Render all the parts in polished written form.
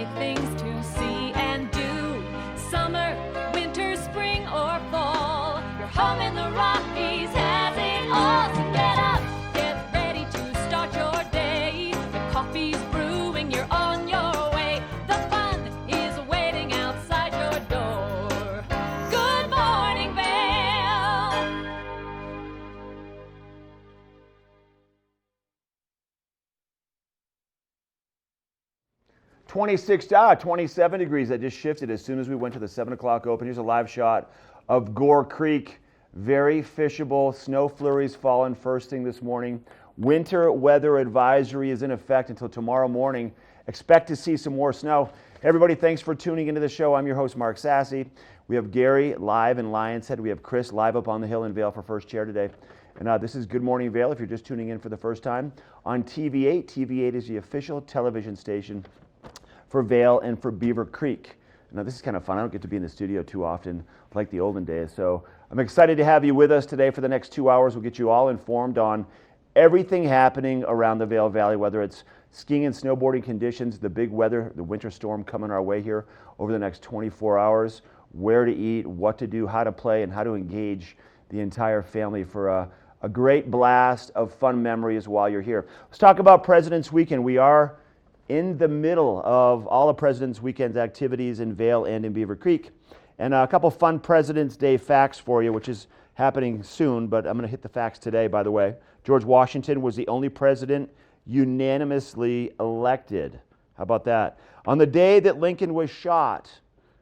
many things to see and do. Summer, winter, spring, or fall. Your home in the Rockies has it all. So get up, get ready to start your day. The coffee's brewing, you're on your way. The fun is waiting outside your door. Good morning, Vale. 27 degrees. That just shifted as soon as we went to the 7 o'clock open. Here's a live shot of Gore Creek. Very fishable. Snow flurries falling first thing this morning. Winter weather advisory is in effect until tomorrow morning. Expect to see some more snow. Everybody, thanks for tuning into the show. I'm your host, Mark Sassy. We have Gary live in Lions Head. We have Chris live up on the hill in Vail for First Chair today. And this is Good Morning Vail if you're just tuning in for the first time. On TV8, TV8 is the official television station for Vail and for Beaver Creek. Now this is kind of fun. I don't get to be in the studio too often like the olden days. So I'm excited to have you with us today for the next 2 hours. We'll get you all informed on everything happening around the Vail Valley, whether it's skiing and snowboarding conditions, the big weather, the winter storm coming our way here over the next 24 hours, where to eat, what to do, how to play, and how to engage the entire family for a great blast of fun memories while you're here. Let's talk about President's Weekend. We are in the middle of all of President's Weekend's activities in Vail and in Beaver Creek. And a couple fun President's Day facts for you, which is happening soon, but I'm going to hit the facts today, by the way. George Washington was the only president unanimously elected. How about that? On the day that Lincoln was shot,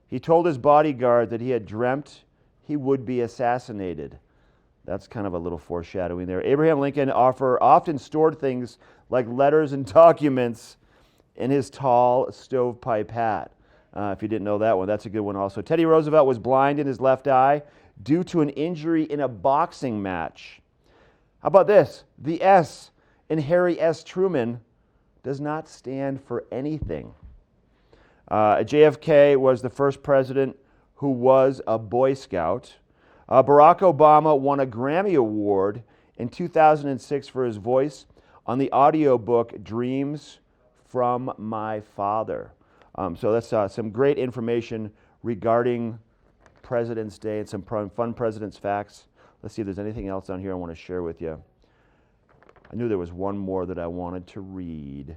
he told his bodyguard that he had dreamt he would be assassinated. That's kind of a little foreshadowing there. Abraham Lincoln often stored things like letters and documents in his tall stovepipe hat. If you didn't know that one, that's a good one also. Teddy Roosevelt was blind in his left eye due to an injury in a boxing match. How about this? The S in Harry S. Truman does not stand for anything. JFK was the first president who was a Boy Scout. Barack Obama won a Grammy Award in 2006 for his voice on the audiobook Dreams from My Father. So that's some great information regarding President's Day and some fun President's facts. Let's see if there's anything else on here I want to share with you. I knew there was one more that I wanted to read.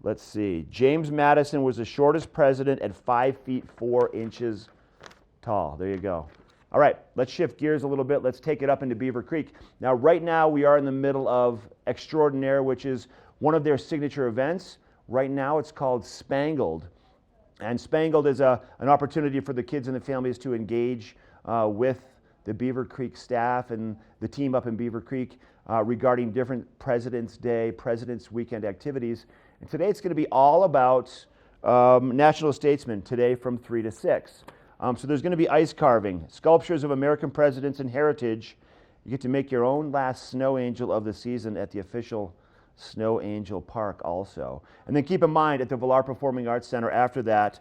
Let's see. James Madison was the shortest president at 5 feet 4 inches tall. There you go. All right, let's shift gears a little bit. Let's take it up into Beaver Creek. Now, right now, we are in the middle of Extraordinaire, which is one of their signature events. Right now, it's called Spangled. And Spangled is an opportunity for the kids and the families to engage with the Beaver Creek staff and the team up in Beaver Creek regarding different President's Day, President's Weekend activities. And today it's going to be all about National Statesmen, today from 3 to 6. So there's going to be ice carving, sculptures of American presidents and heritage. You get to make your own last snow angel of the season at the official Snow Angel Park also. And then keep in mind, at the Villar Performing Arts Center after that,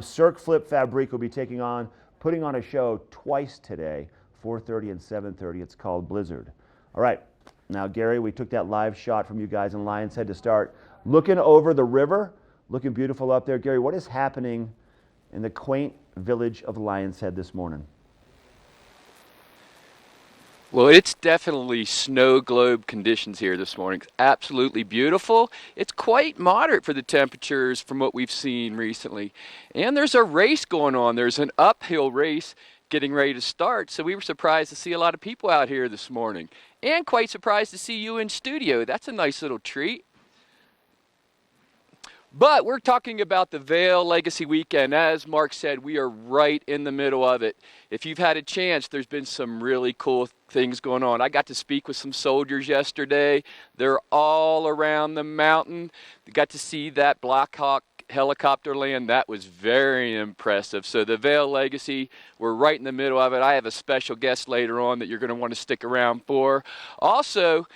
Cirque Flip Fabrique will be putting on a show twice today, 4:30 and 7:30. It's called Blizzard. All right, now Gary, we took that live shot from you guys in Lions Head to start. Looking over the river, looking beautiful up there. Gary, what is happening in the quaint village of Lions Head this morning? Well, it's definitely snow globe conditions here this morning. It's absolutely beautiful. It's quite moderate for the temperatures from what we've seen recently. And there's a race going on. There's an uphill race getting ready to start. So we were surprised to see a lot of people out here this morning. And quite surprised to see you in studio. That's a nice little treat. But we're talking about the Vail Legacy Weekend. As Mark said, we are right in the middle of it. If you've had a chance, there's been some really cool things going on. I got to speak with some soldiers yesterday. They're all around the mountain. They got to see that Black Hawk helicopter land. That was very impressive. So the Vail Legacy, we're right in the middle of it. I have a special guest later on that you're going to want to stick around for. Also,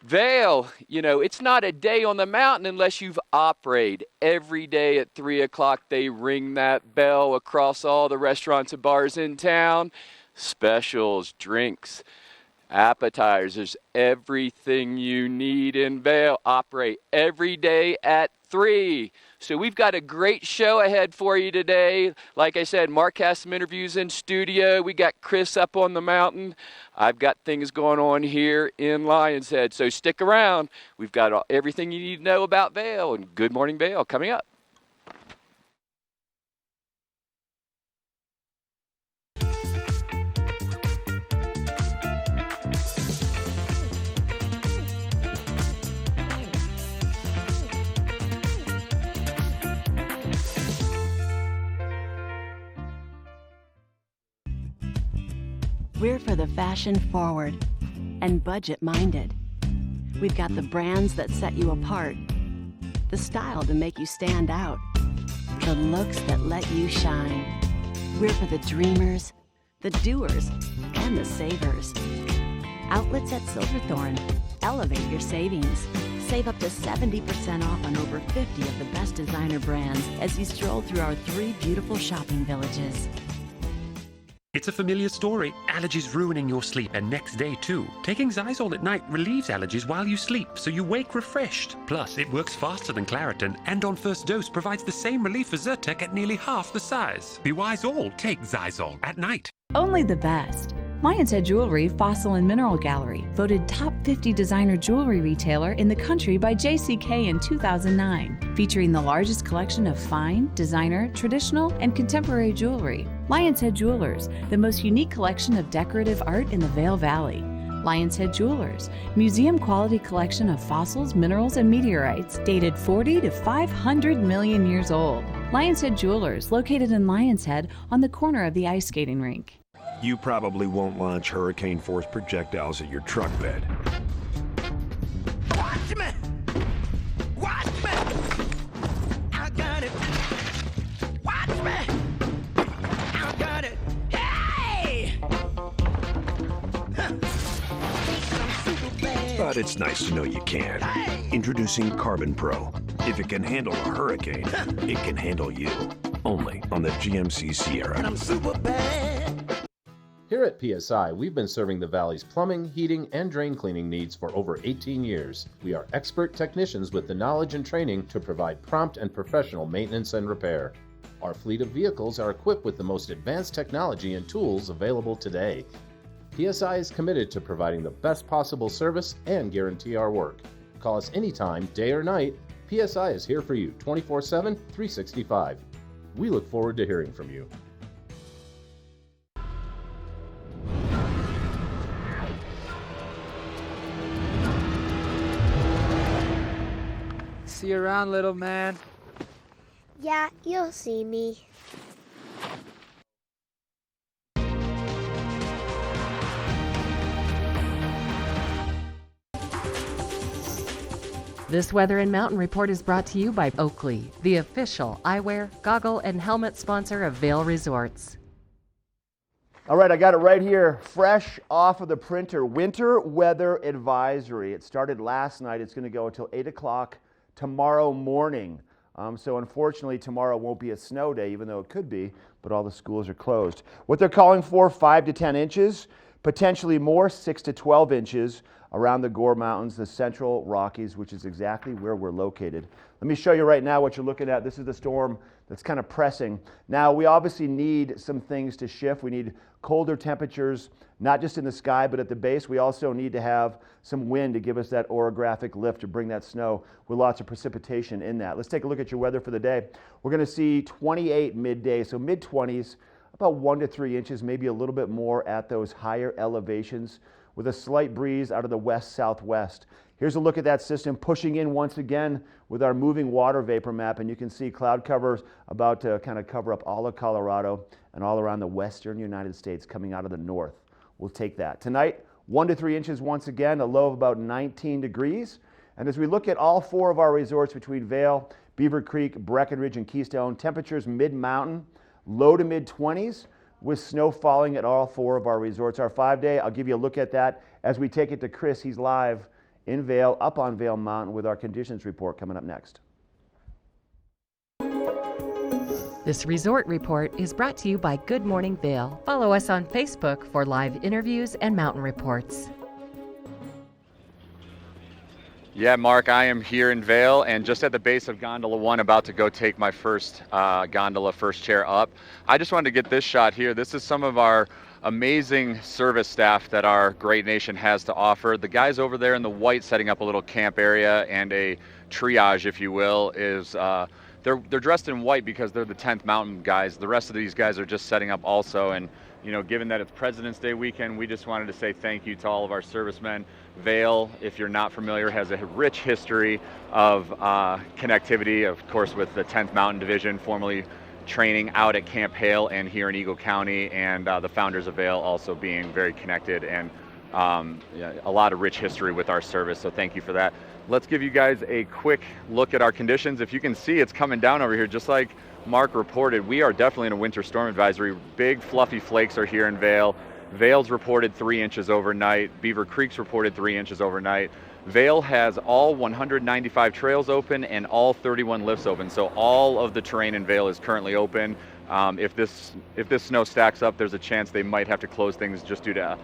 Vail, you know, it's not a day on the mountain unless you've operated. Every day at 3 o'clock, they ring that bell across all the restaurants and bars in town. Specials, drinks. Appetizers, there's everything you need in Vail. Operate every day at 3. So we've got a great show ahead for you today. Like I said, Mark has some interviews in studio. We got Chris up on the mountain. I've got things going on here in Lion's Head. So stick around. We've got everything you need to know about Vail and Good Morning Vail coming up. We're for the fashion forward and budget minded. We've got the brands that set you apart, the style to make you stand out, the looks that let you shine. We're for the dreamers, the doers, and the savers. Outlets at Silverthorne. Elevate your savings. Save up to 70% off on over 50 of the best designer brands as you stroll through our 3 beautiful shopping villages. It's a familiar story. Allergies ruining your sleep and next day too. Taking Zysol at night relieves allergies while you sleep, so you wake refreshed. Plus, it works faster than Claritin and on first dose provides the same relief as Zyrtec at nearly half the size. Be wise all, take Zysol at night. Only the best. Lion's Head Jewelry Fossil and Mineral Gallery, voted top 50 designer jewelry retailer in the country by JCK in 2009, featuring the largest collection of fine, designer, traditional, and contemporary jewelry. Lion's Head Jewelers, the most unique collection of decorative art in the Vail Valley. Lion's Head Jewelers, museum quality collection of fossils, minerals, and meteorites dated 40 to 500 million years old. Lion's Head Jewelers, located in Lion's Head on the corner of the ice skating rink. You probably won't launch hurricane-force projectiles at your truck bed. Watch me! Watch me! I got it! Watch me! I got it! Hey! But it's nice to know you can. Introducing Carbon Pro. If it can handle a hurricane, it can handle you. Only on the GMC Sierra. And I'm super bad. Here at PSI, we've been serving the Valley's plumbing, heating, and drain cleaning needs for over 18 years. We are expert technicians with the knowledge and training to provide prompt and professional maintenance and repair. Our fleet of vehicles are equipped with the most advanced technology and tools available today. PSI is committed to providing the best possible service and guarantee our work. Call us anytime, day or night. PSI is here for you 24/7, 365. We look forward to hearing from you. See you around, little man. Yeah, you'll see me. This Weather and Mountain Report is brought to you by Oakley, the official eyewear, goggle, and helmet sponsor of Vail Resorts. All right, I got it right here, fresh off of the printer. Winter weather advisory. It started last night. It's going to go until 8 o'clock tomorrow morning. So unfortunately, tomorrow won't be a snow day, even though it could be, but all the schools are closed. What they're calling for, 5 to 10 inches, potentially more, 6 to 12 inches around the Gore Mountains, the Central Rockies, which is exactly where we're located. Let me show you right now what you're looking at. This is the storm that's kind of pressing. Now, we obviously need some things to shift. We need colder temperatures, not just in the sky, but at the base. We also need to have some wind to give us that orographic lift to bring that snow with lots of precipitation in that. Let's take a look at your weather for the day. We're going to see 28 midday, so mid-20s, about 1 to 3 inches, maybe a little bit more at those higher elevations with a slight breeze out of the west-southwest. Here's a look at that system pushing in once again with our moving water vapor map, and you can see cloud covers about to kind of cover up all of Colorado and all around the western United States coming out of the north. We'll take that. Tonight, 1 to 3 inches once again, a low of about 19 degrees. And as we look at all 4 of our resorts between Vail, Beaver Creek, Breckenridge, and Keystone, temperatures mid-mountain, low to mid-20s, with snow falling at all 4 of our resorts. Our 5-day, I'll give you a look at that as we take it to Chris. He's live in Vail, up on Vail Mountain with our conditions report coming up next. This resort report is brought to you by Good Morning Vail. Follow us on Facebook for live interviews and mountain reports. Yeah, Mark, I am here in Vail and just at the base of Gondola 1, about to go take my first gondola, first chair up. I just wanted to get this shot here. This is some of our amazing service staff that our great nation has to offer. The guys over there in the white setting up a little camp area and a triage, if you will, is they're dressed in white because they're the 10th Mountain guys. The rest of these guys are just setting up also. And you know, given that it's President's Day weekend, we just wanted to say thank you to all of our servicemen. Vail, if you're not familiar, has a rich history of connectivity, of course, with the 10th Mountain Division, formerly training out at Camp Hale and here in Eagle County, and the founders of Vail also being very connected, and a lot of rich history with our service, so thank you for that. Let's give you guys a quick look at our conditions. If you can see, it's coming down over here, just like Mark reported. We are definitely in a winter storm advisory. Big fluffy flakes are here in Vail. Vail's reported 3 inches overnight. Beaver Creek's reported 3 inches overnight. Vail has all 195 trails open and all 31 lifts open. So all of the terrain in Vail is currently open. If this snow stacks up, there's a chance they might have to close things just due to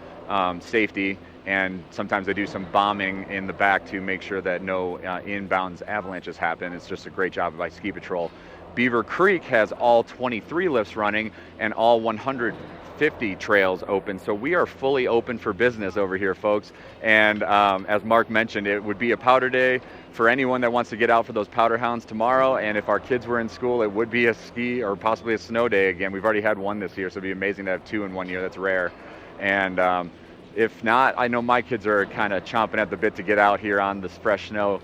safety. And sometimes they do some bombing in the back to make sure that no inbounds avalanches happen. It's just a great job by Ski Patrol. Beaver Creek has all 23 lifts running and all 150 trails open. So we are fully open for business over here, folks. And as Mark mentioned, it would be a powder day for anyone that wants to get out for those powder hounds tomorrow. And if our kids were in school, it would be a ski or possibly a snow day again. We've already had one this year, so it'd be amazing to have 2 in 1 year. That's rare. And if not, I know my kids are kind of chomping at the bit to get out here on this fresh snow.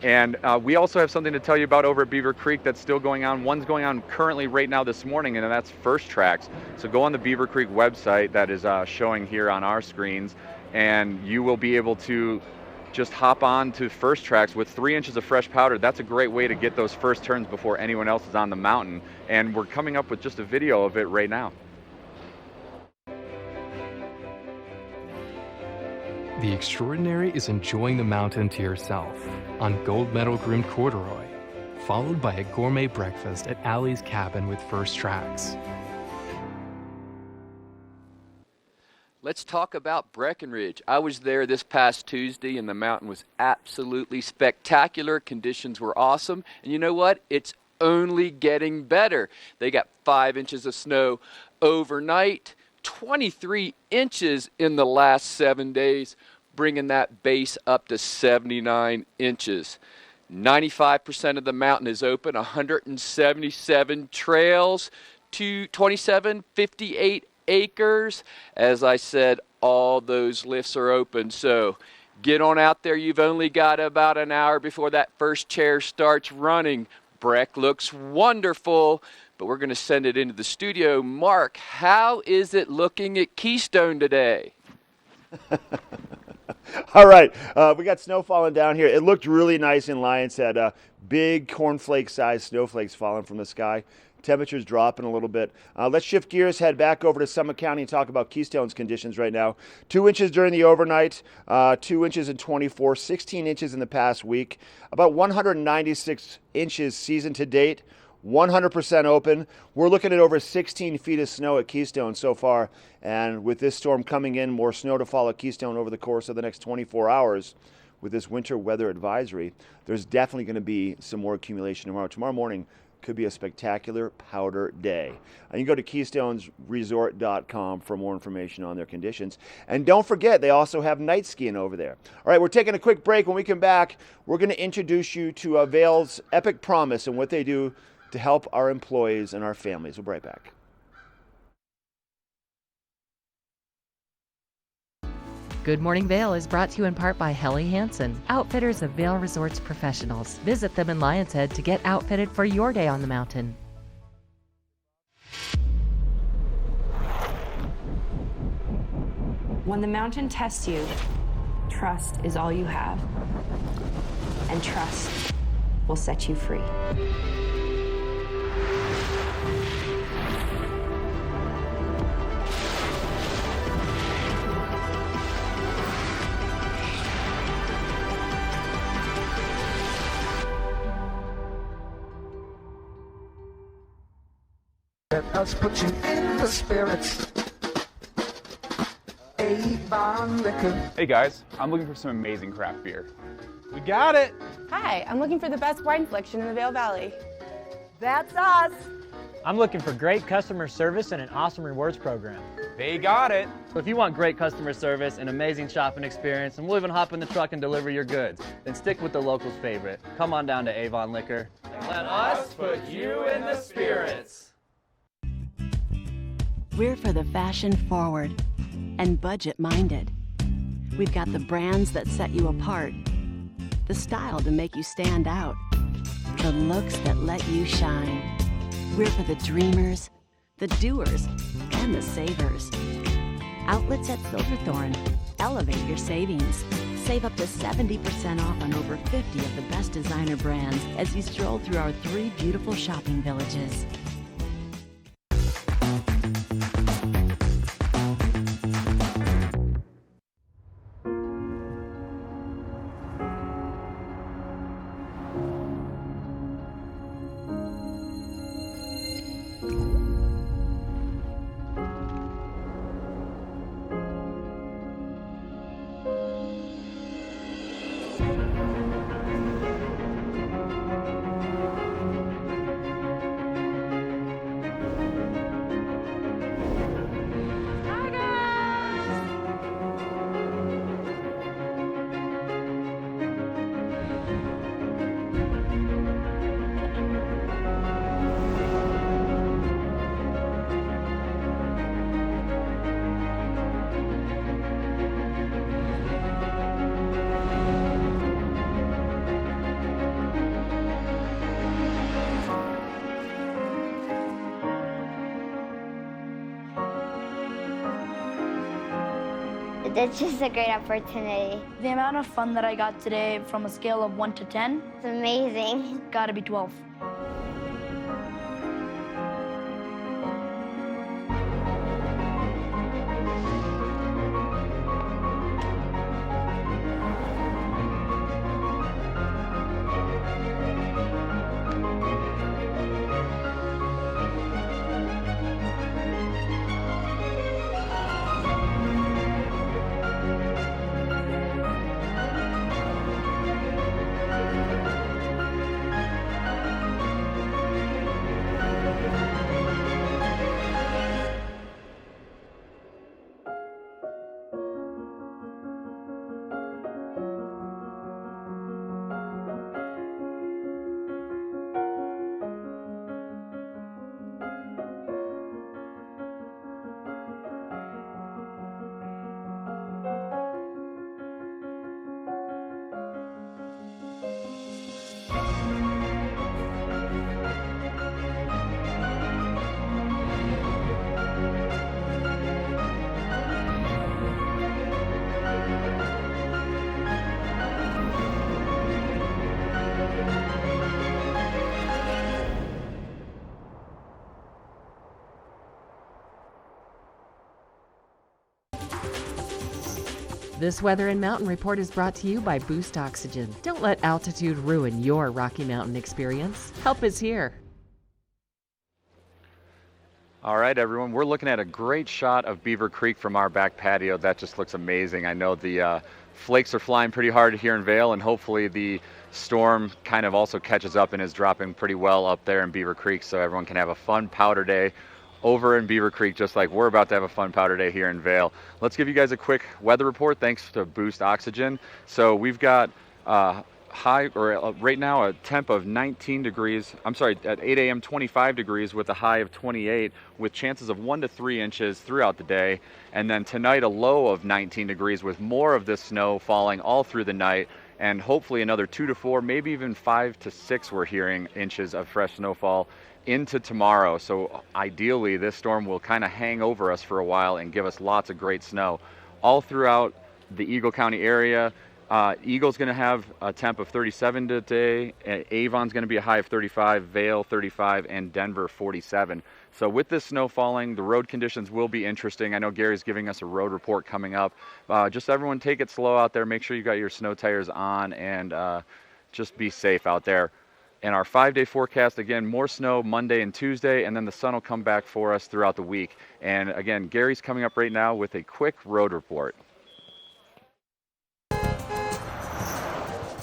And we also have something to tell you about over at Beaver Creek that's still going on. One's going on currently right now this morning, and that's First Tracks. So go on the Beaver Creek website that is showing here on our screens, and you will be able to just hop on to First Tracks with 3 inches of fresh powder. That's a great way to get those first turns before anyone else is on the mountain. And we're coming up with just a video of it right now. The extraordinary is enjoying the mountain to yourself on gold medal groomed corduroy, followed by a gourmet breakfast at Allie's Cabin with First Tracks. Let's talk about Breckenridge. I was there this past Tuesday, and the mountain was absolutely spectacular. Conditions were awesome. And you know what? It's only getting better. They got 5 inches of snow overnight, 23 inches in the last 7 days, bringing that base up to 79 inches. 95% of the mountain is open, 177 trails, 257.58 acres. As I said, all those lifts are open, so get on out there. You've only got about an hour before that first chair starts running. Breck looks wonderful, but we're going to send it into the studio. Mark, how is it looking at Keystone today? All right, we got snow falling down here. It looked really nice in Lions Head. Big cornflake-sized snowflakes falling from the sky. Temperatures dropping a little bit. Let's shift gears, head back over to Summit County and talk about Keystone's conditions right now. 2 inches during the overnight, 2 inches in 24, 16 inches in the past week, about 196 inches season to date, 100% open. We're looking at over 16 feet of snow at Keystone so far, and with this storm coming in, more snow to fall at Keystone over the course of the next 24 hours. With this winter weather advisory, there's definitely going to be some more accumulation tomorrow. Tomorrow morning could be a spectacular powder day. And you can go to keystonesresort.com for more information on their conditions. And don't forget, they also have night skiing over there. All right, we're taking a quick break. When we come back, we're going to introduce you to Vail's Epic Promise and what they do to help our employees and our families. We'll be right back. Good Morning Vail is brought to you in part by Helly Hansen, outfitters of Vail Resorts professionals. Visit them in Lions Head to get outfitted for your day on the mountain. When the mountain tests you, trust is all you have. And trust will set you free. Let us put you in the spirits. Avon Liquor. Hey guys, I'm looking for some amazing craft beer. We got it! Hi, I'm looking for the best wine selection in the Vail Valley. That's us! I'm looking for great customer service and an awesome rewards program. They got it! If you want great customer service, an amazing shopping experience, and we'll even hop in the truck and deliver your goods, then stick with the locals' favorite. Come on down to Avon Liquor. Let us put you in the spirits. We're for the fashion forward and budget minded. We've got the brands that set you apart, the style to make you stand out, the looks that let you shine. We're for the dreamers, the doers, and the savers. Outlets at Silverthorne. Elevate your savings. Save up to 70% off on over 50 of the best designer brands as you stroll through our 3 beautiful shopping villages. It's just a great opportunity. The amount of fun that I got today from a scale of 1 to 10, it's amazing. Gotta be 12. This Weather and Mountain Report is brought to you by Boost Oxygen. Don't let altitude ruin your Rocky Mountain experience. Help is here. All right, everyone, we're looking at a great shot of Beaver Creek from our back patio. That just looks amazing. I know the flakes are flying pretty hard here in Vail, and hopefully the storm kind of also catches up and is dropping pretty well up there in Beaver Creek, so everyone can have a fun powder day over in Beaver Creek, just like we're about to have a fun powder day here in Vail. Let's give you guys a quick weather report thanks to Boost Oxygen. So we've got right now a temp of 19 degrees. I'm sorry, at 8 a.m. 25 degrees with a high of 28 with chances of 1 to 3 inches throughout the day. And then tonight a low of 19 degrees with more of this snow falling all through the night, and hopefully another 2 to 4, maybe even 5 to 6 we're hearing inches of fresh snowfall into tomorrow. So ideally this storm will kind of hang over us for a while and give us lots of great snow all throughout the Eagle County area. Eagle's going to have a temp of 37 today. Avon's going to be a high of 35, Vail 35, and Denver 47. So with this snow falling, the road conditions will be interesting. I know Gary's giving us a road report coming up. Just everyone take it slow out there. Make sure you got your snow tires on, and just be safe out there. And our 5-day forecast, again, more snow Monday and Tuesday, and then the sun will come back for us throughout the week. And again, Gary's coming up right now with a quick road report.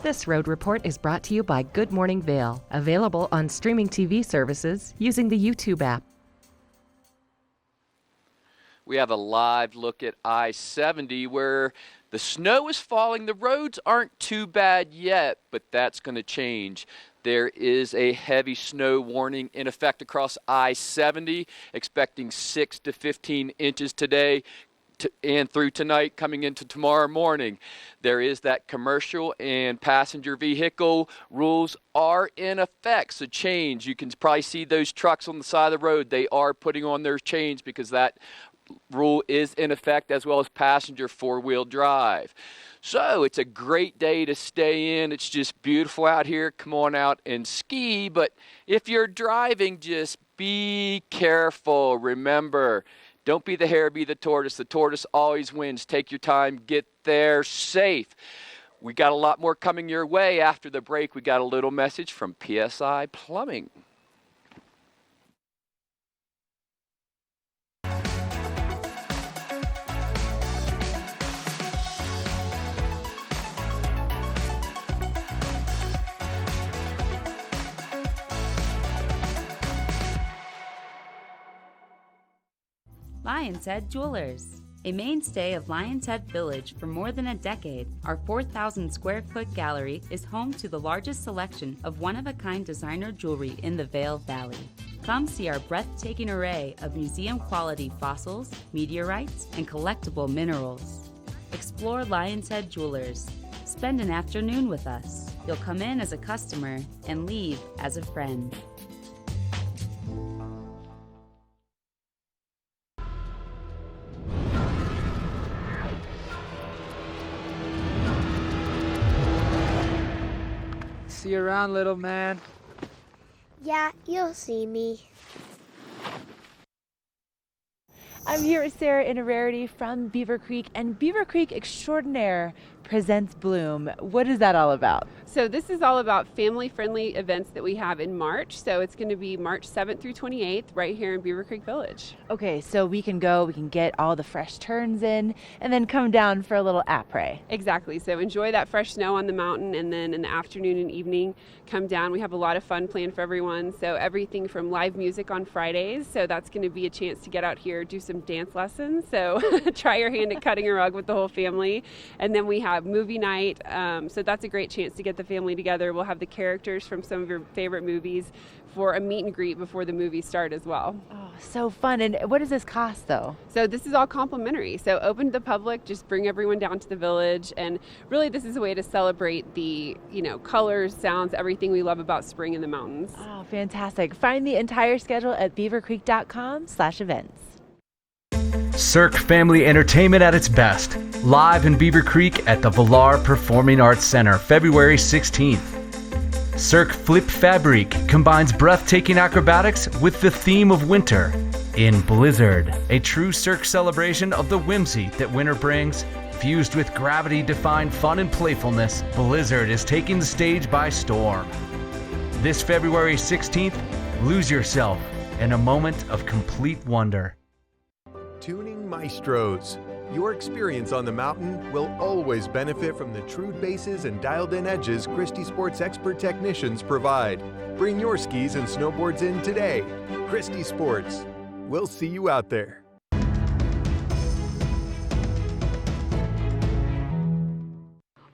This road report is brought to you by Good Morning Vail, available on streaming TV services using the YouTube app. We have a live look at I-70 where the snow is falling. The roads aren't too bad yet, but that's going to change. There is a heavy snow warning in effect across I-70, expecting 6 to 15 inches today and through tonight, coming into tomorrow morning. There is that commercial and passenger vehicle rules are in effect. So change, you can probably see those trucks on the side of the road. They are putting on their chains because that rule is in effect, as well as passenger four-wheel drive. So it's a great day to stay in. It's just beautiful out here. Come on out and ski. But if you're driving, just be careful. Remember, don't be the hare, be the tortoise. The tortoise always wins. Take your time. Get there safe. We got a lot more coming your way. After the break, we got a little message from PSI Plumbing. Lion's Head Jewelers. A mainstay of Lion's Head Village for more than a decade, our 4,000 square foot gallery is home to the largest selection of one-of-a-kind designer jewelry in the Vail Valley. Come see our breathtaking array of museum-quality fossils, meteorites, and collectible minerals. Explore Lion's Head Jewelers. Spend an afternoon with us. You'll come in as a customer and leave as a friend. See you around, little man. Yeah, you'll see me. I'm here with Sarah in a Rarity from Beaver Creek, and Beaver Creek Extraordinaire presents Bloom. What is that all about? So this is all about family-friendly events that we have in March. So it's going to be March 7th through 28th right here in Beaver Creek Village. Okay, so we can get all the fresh turns in and then come down for a little après. Exactly. So enjoy that fresh snow on the mountain, and then in the afternoon and evening, come down. We have a lot of fun planned for everyone. So everything from live music on Fridays. So that's going to be a chance to get out here, do some dance lessons. So try your hand at cutting a rug with the whole family. And then we have movie night. So that's a great chance to get the family together. We'll have the characters from some of your favorite movies for a meet and greet before the movies start as well. Oh, so fun. And what does this cost though? So this is all complimentary. So open to the public, just bring everyone down to the village. And really this is a way to celebrate the, colors, sounds, everything we love about spring in the mountains. Oh, fantastic. Find the entire schedule at beavercreek.com/events. Cirque Family Entertainment at its best. Live in Beaver Creek at the Villar Performing Arts Center, February 16th. Cirque Flip Fabrique combines breathtaking acrobatics with the theme of winter. In Blizzard, a true Cirque celebration of the whimsy that winter brings. Fused with gravity-defying fun and playfulness, Blizzard is taking the stage by storm. This February 16th, lose yourself in a moment of complete wonder. Tuning Maestros. Your experience on the mountain will always benefit from the true bases and dialed-in edges Christie Sports expert technicians provide. Bring your skis and snowboards in today. Christie Sports. We'll see you out there.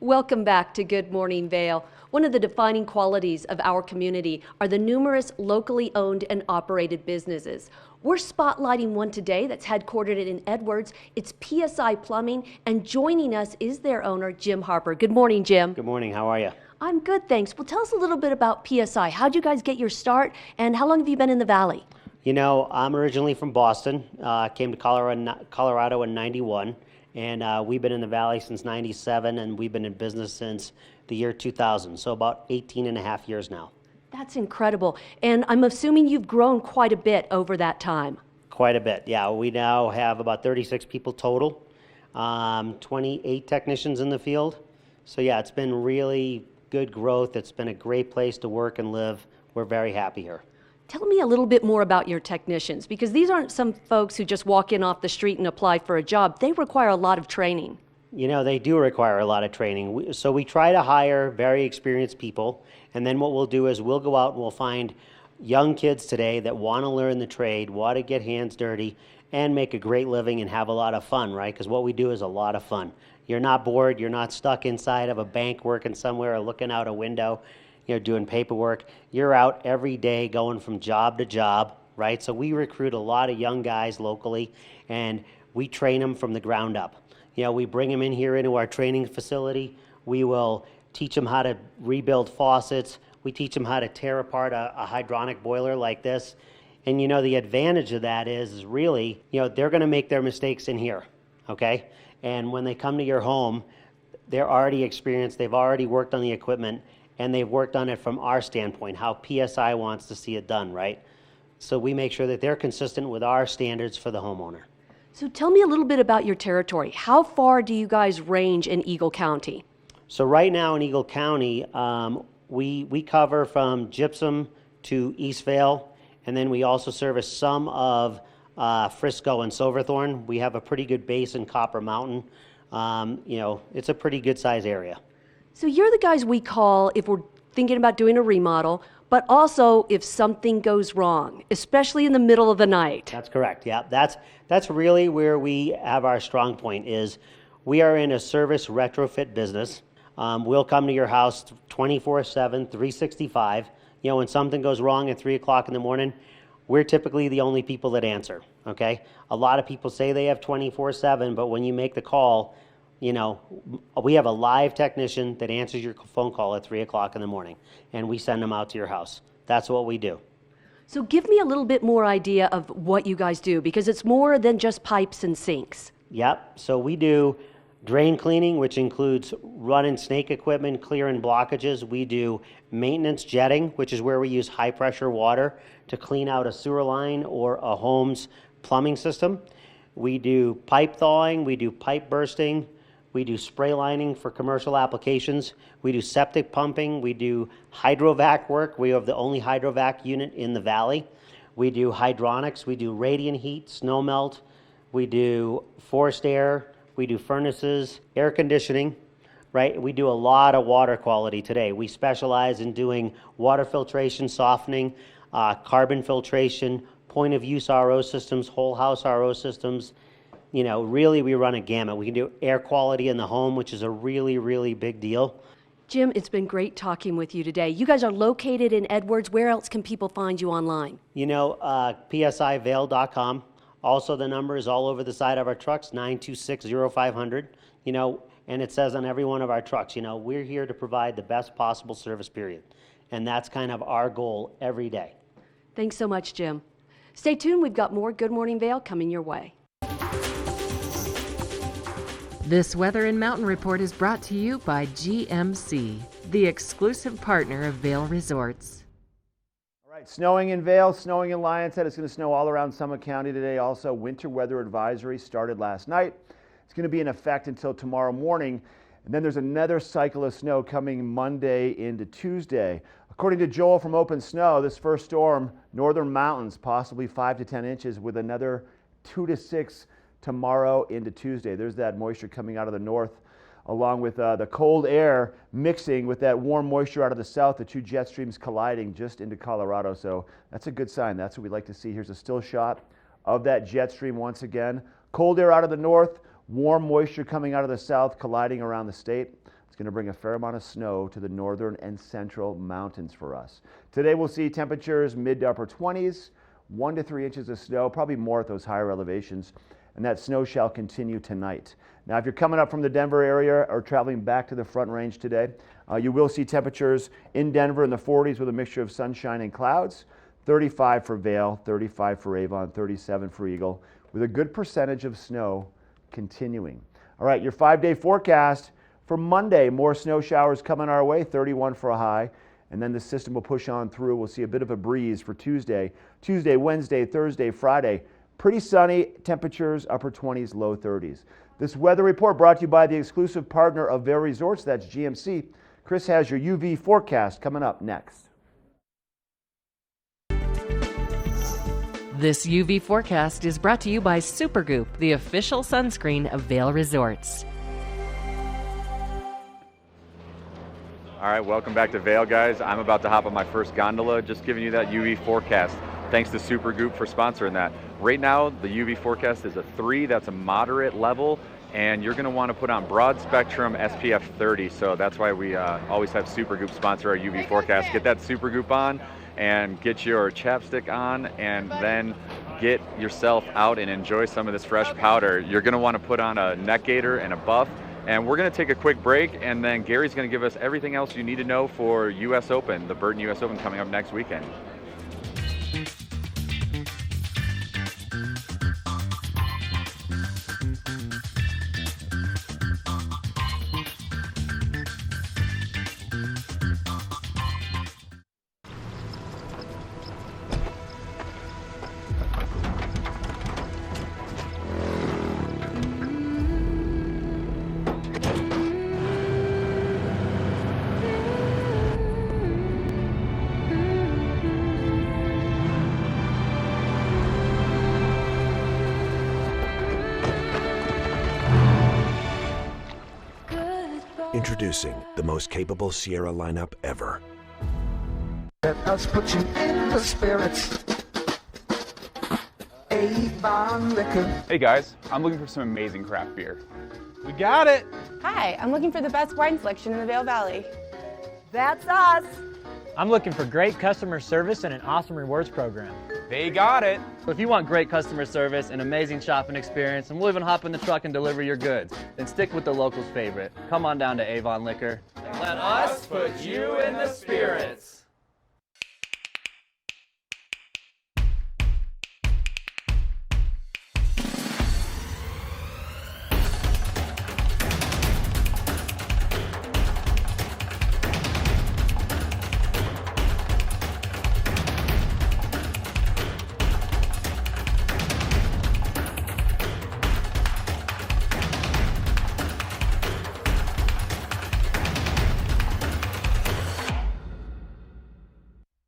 Welcome back to Good Morning Vail. One of the defining qualities of our community are the numerous locally owned and operated businesses. We're spotlighting one today that's headquartered in Edwards. It's PSI Plumbing, and joining us is their owner, Jim Harper. Good morning, Jim. Good morning. How are you? I'm good, thanks. Well, tell us a little bit about PSI. How'd you guys get your start, and how long have you been in the Valley? I'm originally from Boston. Came to Colorado in '91, and we've been in the Valley since '97, and we've been in business since the year 2000, so about 18 and a half years now. That's incredible. And I'm assuming you've grown quite a bit over that time. Quite a bit, yeah. We now have about 36 people total, 28 technicians in the field. So yeah, it's been really good growth. It's been a great place to work and live. We're very happy here. Tell me a little bit more about your technicians, because these aren't some folks who just walk in off the street and apply for a job. They require a lot of training. You know, they do require a lot of training. So we try to hire very experienced people, and then what we'll do is we'll go out and we'll find young kids today that want to learn the trade, want to get hands dirty, and make a great living and have a lot of fun, right? Because what we do is a lot of fun. You're not bored. You're not stuck inside of a bank working somewhere or looking out a window, doing paperwork. You're out every day going from job to job, right? So we recruit a lot of young guys locally, and we train them from the ground up. We bring them in here into our training facility. We will teach them how to rebuild faucets. We teach them how to tear apart a hydronic boiler like this. And the advantage of that is really, they're going to make their mistakes in here, okay? And when they come to your home, they're already experienced. They've already worked on the equipment, and they've worked on it from our standpoint, how PSI wants to see it done, right? So we make sure that they're consistent with our standards for the homeowner. So tell me a little bit about your territory. How far do you guys range in Eagle County? So right now in Eagle County, we cover from Gypsum to East Vale, and then we also service some of Frisco and Silverthorne. We have a pretty good base in Copper Mountain. It's a pretty good size area. So you're the guys we call if we're thinking about doing a remodel, but also if something goes wrong, especially in the middle of the night. That's correct. Yeah, that's really where we have our strong point is we are in a service retrofit business. We'll come to your house 24/7, 365. When something goes wrong at 3 o'clock in the morning, we're typically the only people that answer, okay? A lot of people say they have 24/7, but when you make the call, we have a live technician that answers your phone call at 3 o'clock in the morning, and we send them out to your house. That's what we do. So give me a little bit more idea of what you guys do, because it's more than just pipes and sinks. Yep, so we do drain cleaning, which includes running snake equipment, clearing blockages. We do maintenance jetting, which is where we use high pressure water to clean out a sewer line or a home's plumbing system. We do pipe thawing, we do pipe bursting, we do spray lining for commercial applications, we do septic pumping, we do hydrovac work. We have the only hydrovac unit in the valley. We do hydronics, we do radiant heat, snow melt, we do forced air, we do furnaces, air conditioning, right? We do a lot of water quality today. We specialize in doing water filtration, softening, carbon filtration, point of use RO systems, whole house RO systems. Really we run a gamut. We can do air quality in the home, which is a really, really big deal. Jim, it's been great talking with you today. You guys are located in Edwards. Where else can people find you online? PSIVale.com. Also, the number is all over the side of our trucks, 926-0500. And it says on every one of our trucks, we're here to provide the best possible service, period. And that's kind of our goal every day. Thanks so much, Jim. Stay tuned. We've got more Good Morning Vale coming your way. This Weather and Mountain Report is brought to you by GMC, the exclusive partner of Vail Resorts. All right, snowing in Vail, snowing in Lions Head. It's going to snow all around Summit County today. Also, winter weather advisory started last night. It's going to be in effect until tomorrow morning. And then there's another cycle of snow coming Monday into Tuesday. According to Joel from Open Snow, this first storm, northern mountains, possibly 5 to 10 inches with another 2 to 6 tomorrow into Tuesday. There's that moisture coming out of the north, along with the cold air mixing with that warm moisture out of the south, the two jet streams colliding just into Colorado. So that's a good sign. That's what we'd like to see. Here's a still shot of that jet stream once again. Cold air out of the north, warm moisture coming out of the south, colliding around the state. It's going to bring a fair amount of snow to the northern and central mountains for us. Today we'll see temperatures mid to upper 20s, 1 to 3 inches of snow, probably more at those higher elevations. And that snow shall continue tonight. Now, if you're coming up from the Denver area or traveling back to the Front Range today, you will see temperatures in Denver in the 40s with a mixture of sunshine and clouds. 35 for Vail, 35 for Avon, 37 for Eagle, with a good percentage of snow continuing. All right, your 5-day forecast for Monday, more snow showers coming our way, 31 for a high, and then the system will push on through. We'll see a bit of a breeze for Tuesday, Wednesday, Thursday, Friday. Pretty sunny, temperatures upper 20s, low 30s. This weather report brought to you by the exclusive partner of Vail Resorts, that's GMC. Chris has your UV forecast coming up next. This UV forecast is brought to you by Supergoop, the official sunscreen of Vail Resorts. All right, welcome back to Vail, guys. I'm about to hop on my first gondola, just giving you that UV forecast. Thanks to Supergoop for sponsoring that. Right now, the UV forecast is a 3. That's a moderate level, and you're going to want to put on broad spectrum SPF 30. So that's why we always have Supergoop sponsor our UV forecast. Get that Supergoop on and get your chapstick on, and then get yourself out and enjoy some of this fresh powder. You're going to want to put on a neck gaiter and a buff. And we're going to take a quick break, and then Gary's going to give us everything else you need to know for US Open, the Burton US Open coming up next weekend. Introducing the most capable Sierra lineup ever. Let us put you in the spirits. Avon Liquor. Hey guys, I'm looking for some amazing craft beer. We got it. Hi, I'm looking for the best wine selection in the Vail Valley. That's us. I'm looking for great customer service and an awesome rewards program. They got it. If you want great customer service, an amazing shopping experience, and we'll even hop in the truck and deliver your goods, then stick with the locals' favorite. Come on down to Avon Liquor. Let us put you in the spirits.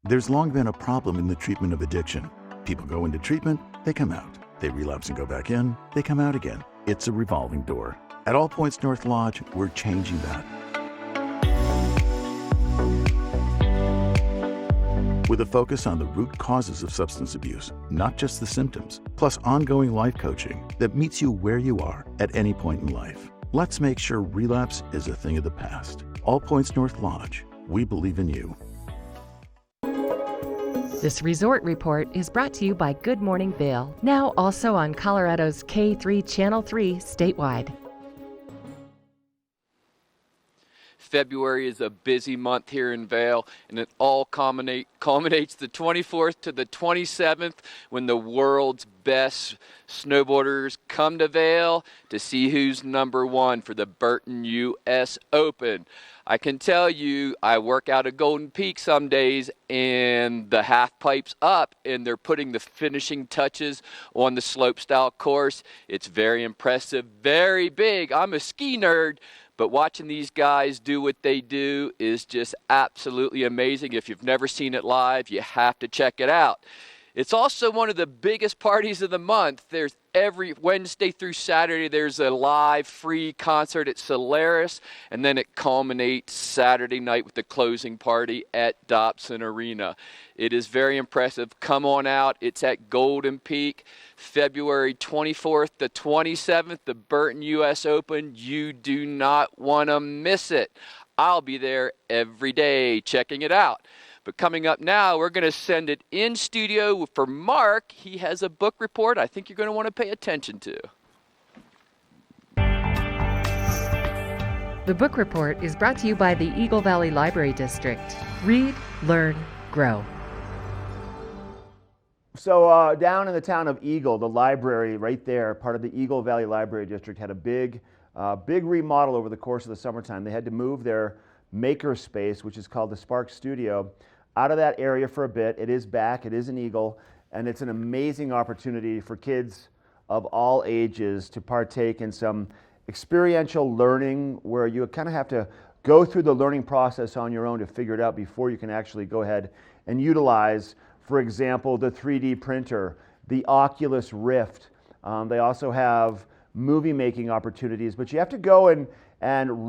There's long been a problem in the treatment of addiction. People go into treatment, they come out. They relapse and go back in, they come out again. It's a revolving door. At All Points North Lodge, we're changing that. With a focus on the root causes of substance abuse, not just the symptoms, plus ongoing life coaching that meets you where you are at any point in life. Let's make sure relapse is a thing of the past. All Points North Lodge, we believe in you. This resort report is brought to you by Good Morning Vail, now also on Colorado's K3 Channel 3 statewide. February is a busy month here in Vail, and it all culminates the 24th to the 27th when the world's best snowboarders come to Vail to see who's number one for the Burton US Open. I can tell you, I work out at Golden Peak some days, and the half pipe's up, and they're putting the finishing touches on the slopestyle course. It's very impressive, very big. I'm a ski nerd, but watching these guys do what they do is just absolutely amazing. If you've never seen it live, you have to check it out. It's also one of the biggest parties of the month. There's every Wednesday through Saturday, there's a live free concert at Solaris, and then it culminates Saturday night with the closing party at Dobson Arena. It is very impressive. Come on out. It's at Golden Peak, February 24th to 27th, the Burton US Open. You do not want to miss it. I'll be there every day checking it out. But coming up now, we're going to send it in studio for Mark. He has a book report I think you're going to want to pay attention to. The book report is brought to you by the Eagle Valley Library District. Read, learn, grow. So down in the town of Eagle, the library right there, part of the Eagle Valley Library District, had a big remodel over the course of the summertime. They had to move their maker space, which is called the Spark Studio, out of that area for a bit. It is back, it is in Eagle, and it's an amazing opportunity for kids of all ages to partake in some experiential learning where you kind of have to go through the learning process on your own to figure it out before you can actually go ahead and utilize, for example, the 3D printer, the Oculus Rift. They also have movie making opportunities, but you have to go and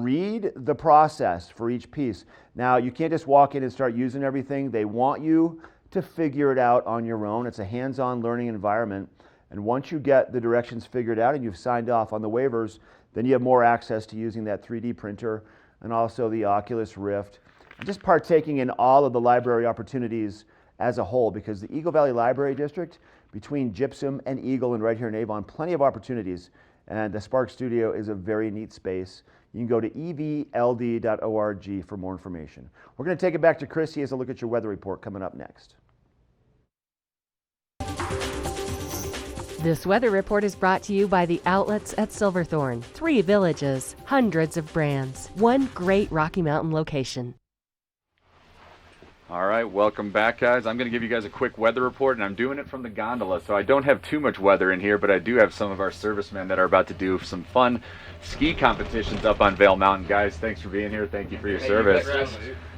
read the process for each piece. Now, you can't just walk in and start using everything. They want you to figure it out on your own. It's a hands-on learning environment. And once you get the directions figured out and you've signed off on the waivers, then you have more access to using that 3D printer and also the Oculus Rift. And just partaking in all of the library opportunities as a whole, because the Eagle Valley Library District, between Gypsum and Eagle and right here in Avon, plenty of opportunities. And the Spark Studio is a very neat space. You can go to evld.org for more information. We're going to take it back to Chrissy as a look at your weather report coming up next. This weather report is brought to you by the outlets at Silverthorne. 3 villages, hundreds of brands, one great Rocky Mountain location. All right, welcome back, guys. I'm going to give you guys a quick weather report, and I'm doing it from the gondola, so I don't have too much weather in here, but I do have some of our servicemen that are about to do some fun ski competitions up on Vail Mountain. Guys, thanks for being here. Thank you for your service.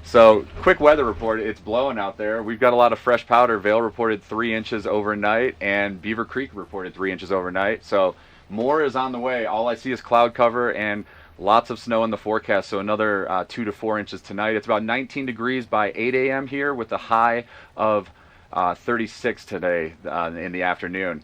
So, quick weather report. It's blowing out there. We've got a lot of fresh powder. Vail reported 3 inches overnight, and Beaver Creek reported 3 inches overnight. So, more is on the way. All I see is cloud cover and lots of snow in the forecast, so another 2 to 4 inches tonight. It's about 19 degrees by 8 a.m. here with a high of 36 today in the afternoon.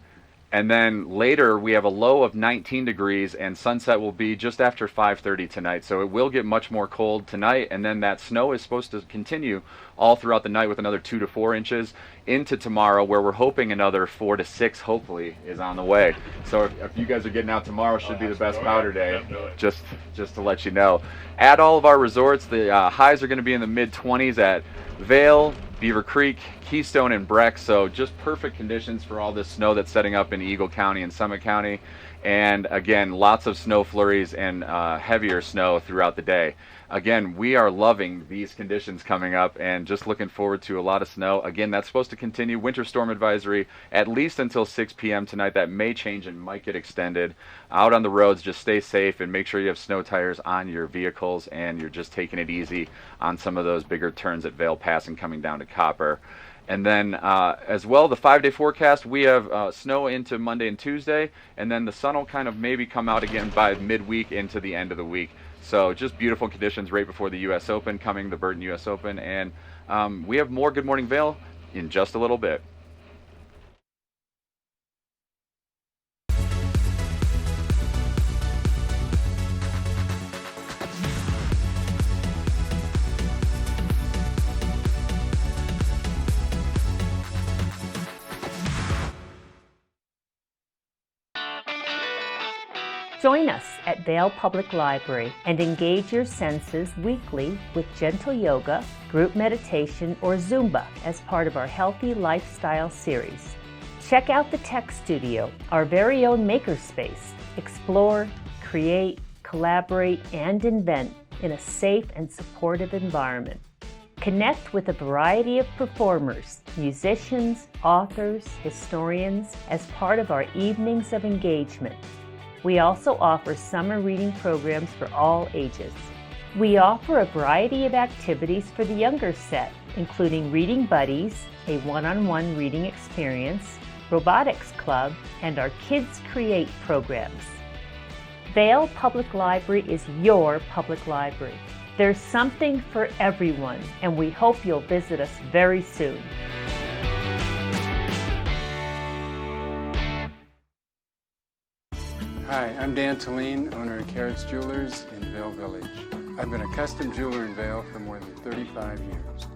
And then later we have a low of 19 degrees and sunset will be just after 5:30 tonight. So it will get much more cold tonight, and then that snow is supposed to continue all throughout the night with another 2 to 4 inches into tomorrow, where we're hoping another 4 to 6 hopefully is on the way. So if you guys are getting out tomorrow, should be the best powder day, just to let you know. At all of our resorts, the highs are going to be in the mid-20s at Vail, Beaver Creek, Keystone, and Breck. So just perfect conditions for all this snow that's setting up in Eagle County and Summit County. And again, lots of snow flurries and heavier snow throughout the day. Again, we are loving these conditions coming up and just looking forward to a lot of snow. Again, that's supposed to continue. Winter storm advisory at least until 6 p.m. tonight. That may change and might get extended. Out on the roads, just stay safe and make sure you have snow tires on your vehicles and you're just taking it easy on some of those bigger turns at Vail Pass and coming down to Copper. And then as well, the 5-day forecast, we have snow into Monday and Tuesday, and then the sun will kind of maybe come out again by midweek into the end of the week. So just beautiful conditions right before the U.S. Open coming, the Burton U.S. Open. And we have more Good Morning Vail in just a little bit. Join us at Vail Public Library and engage your senses weekly with gentle yoga, group meditation, or Zumba as part of our Healthy Lifestyle series. Check out the Tech Studio, our very own makerspace. Explore, create, collaborate, and invent in a safe and supportive environment. Connect with a variety of performers, musicians, authors, historians as part of our evenings of engagement. We also offer summer reading programs for all ages. We offer a variety of activities for the younger set, including Reading Buddies, a one-on-one reading experience, Robotics Club, and our Kids Create programs. Vail Public Library is your public library. There's something for everyone, and we hope you'll visit us very soon. Hi, I'm Dan Talene, owner of Carrots Jewelers in Vail Village. I've been a custom jeweler in Vail for more than 35 years.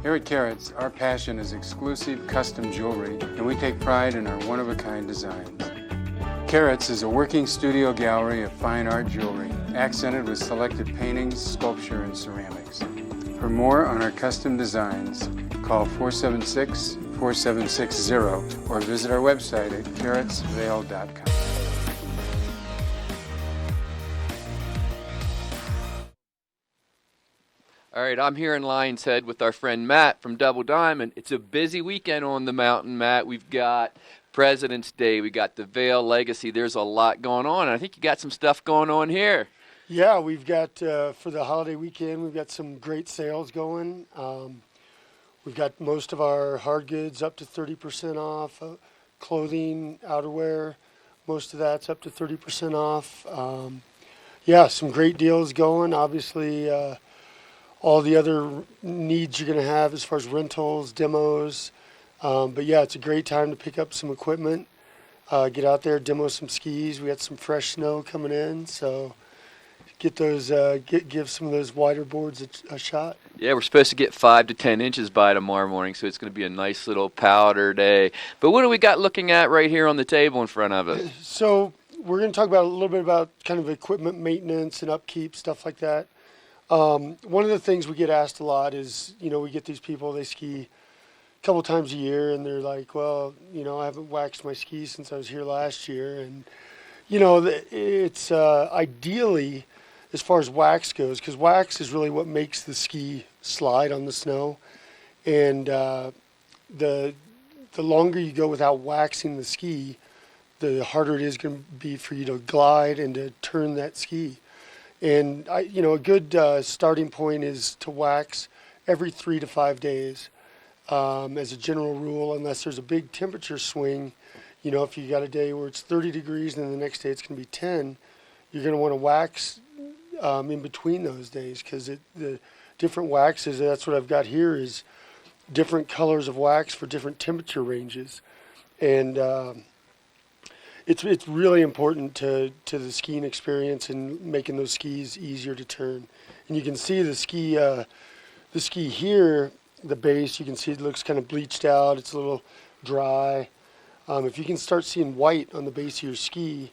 Here at Carrots, our passion is exclusive custom jewelry, and we take pride in our one-of-a-kind designs. Carrots is a working studio gallery of fine art jewelry, accented with selected paintings, sculpture, and ceramics. For more on our custom designs, call 476-4760 or visit our website at carrotsvail.com. All right, I'm here in Lion's Head with our friend Matt from Double Diamond. It's a busy weekend on the mountain, Matt. We've got President's Day. We got the Vail Legacy. There's a lot going on, and I think you got some stuff going on here. Yeah, we've got, for the holiday weekend, we've got some great sales going. We've got most of our hard goods up to 30% off, clothing, outerwear, most of that's up to 30% off. Yeah, some great deals going. Obviously, all the other needs you're going to have as far as rentals, demos. But yeah, it's a great time to pick up some equipment, get out there, demo some skis. We got some fresh snow coming in, so get those, give some of those wider boards a shot. Yeah, we're supposed to get 5 to 10 inches by tomorrow morning, so it's going to be a nice little powder day. But what do we got looking at right here on the table in front of us? So we're going to talk about a little bit about kind of equipment maintenance and upkeep, stuff like that. One of the things we get asked a lot is, we get these people, they ski a couple times a year, and they're like, well, I haven't waxed my skis since I was here last year. And, it's ideally, as far as wax goes, because wax is really what makes the ski slide on the snow. And the longer you go without waxing the ski, the harder it is going to be for you to glide and to turn that ski. And a good starting point is to wax every 3 to 5 days as a general rule, unless there's a big temperature swing. If you got a day where it's 30 degrees and then the next day it's going to be 10, you're going to want to wax in between those days, because the different waxes, that's what I've got here, is different colors of wax for different temperature ranges. And it's really important to the skiing experience and making those skis easier to turn. And you can see the ski here, the base, you can see it looks kind of bleached out. It's a little dry. If you can start seeing white on the base of your ski,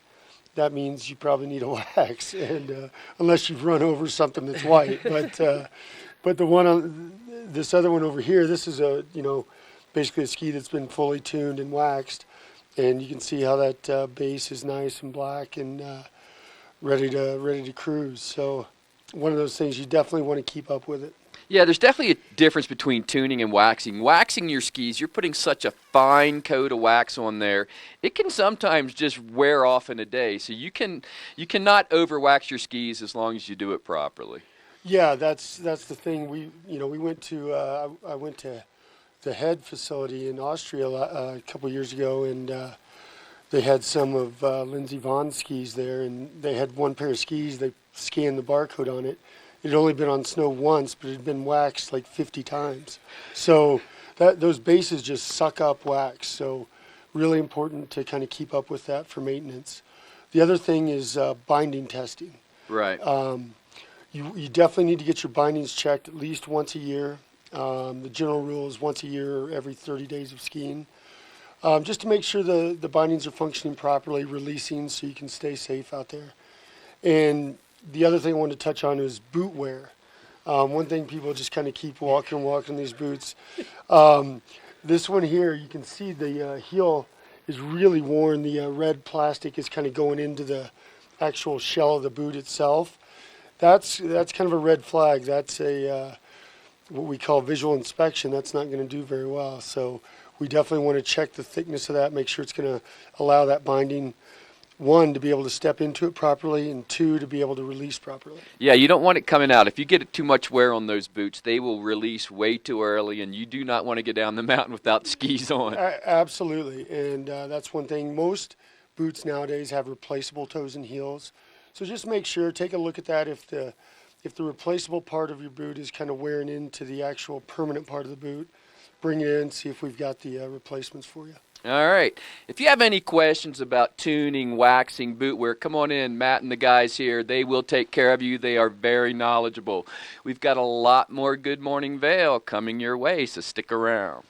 that means you probably need a wax, and unless you've run over something that's white. But the one on this other one over here, this is basically a ski that's been fully tuned and waxed. And you can see how that base is nice and black and ready to cruise. So one of those things, you definitely want to keep up with it. Yeah, there's definitely a difference between tuning and waxing. Waxing your skis, you're putting such a fine coat of wax on there. It can sometimes just wear off in a day. So you cannot overwax your skis as long as you do it properly. Yeah, that's the thing. We went to I went to the Head facility in Austria a couple years ago, and they had some of Lindsey Vaughn's skis there, and they had one pair of skis. They scanned the barcode on it. It had only been on snow once, but it had been waxed like 50 times. So those bases just suck up wax. So really important to kind of keep up with that for maintenance. The other thing is binding testing. Right. You definitely need to get your bindings checked at least once a year. The general rule is once a year or every 30 days of skiing. Just to make sure the bindings are functioning properly, releasing, so you can stay safe out there. And the other thing I wanted to touch on is boot wear. One thing people just kind of keep walking these boots. This one here, you can see the heel is really worn. The red plastic is kind of going into the actual shell of the boot itself. That's kind of a red flag. That's what we call visual inspection. That's not going to do very well. So we definitely want to check the thickness of that, make sure it's going to allow that binding, one, to be able to step into it properly, and two, to be able to release properly. Yeah, you don't want it coming out. If you get too much wear on those boots, they will release way too early, and you do not want to get down the mountain without skis on. Absolutely, and that's one thing. Most boots nowadays have replaceable toes and heels, so just make sure, take a look at that. If the replaceable part of your boot is kind of wearing into the actual permanent part of the boot, bring it in, see if we've got the replacements for you. All right. If you have any questions about tuning, waxing, boot wear, come on in. Matt and the guys here, they will take care of you. They are very knowledgeable. We've got a lot more Good Morning Vail coming your way, so stick around.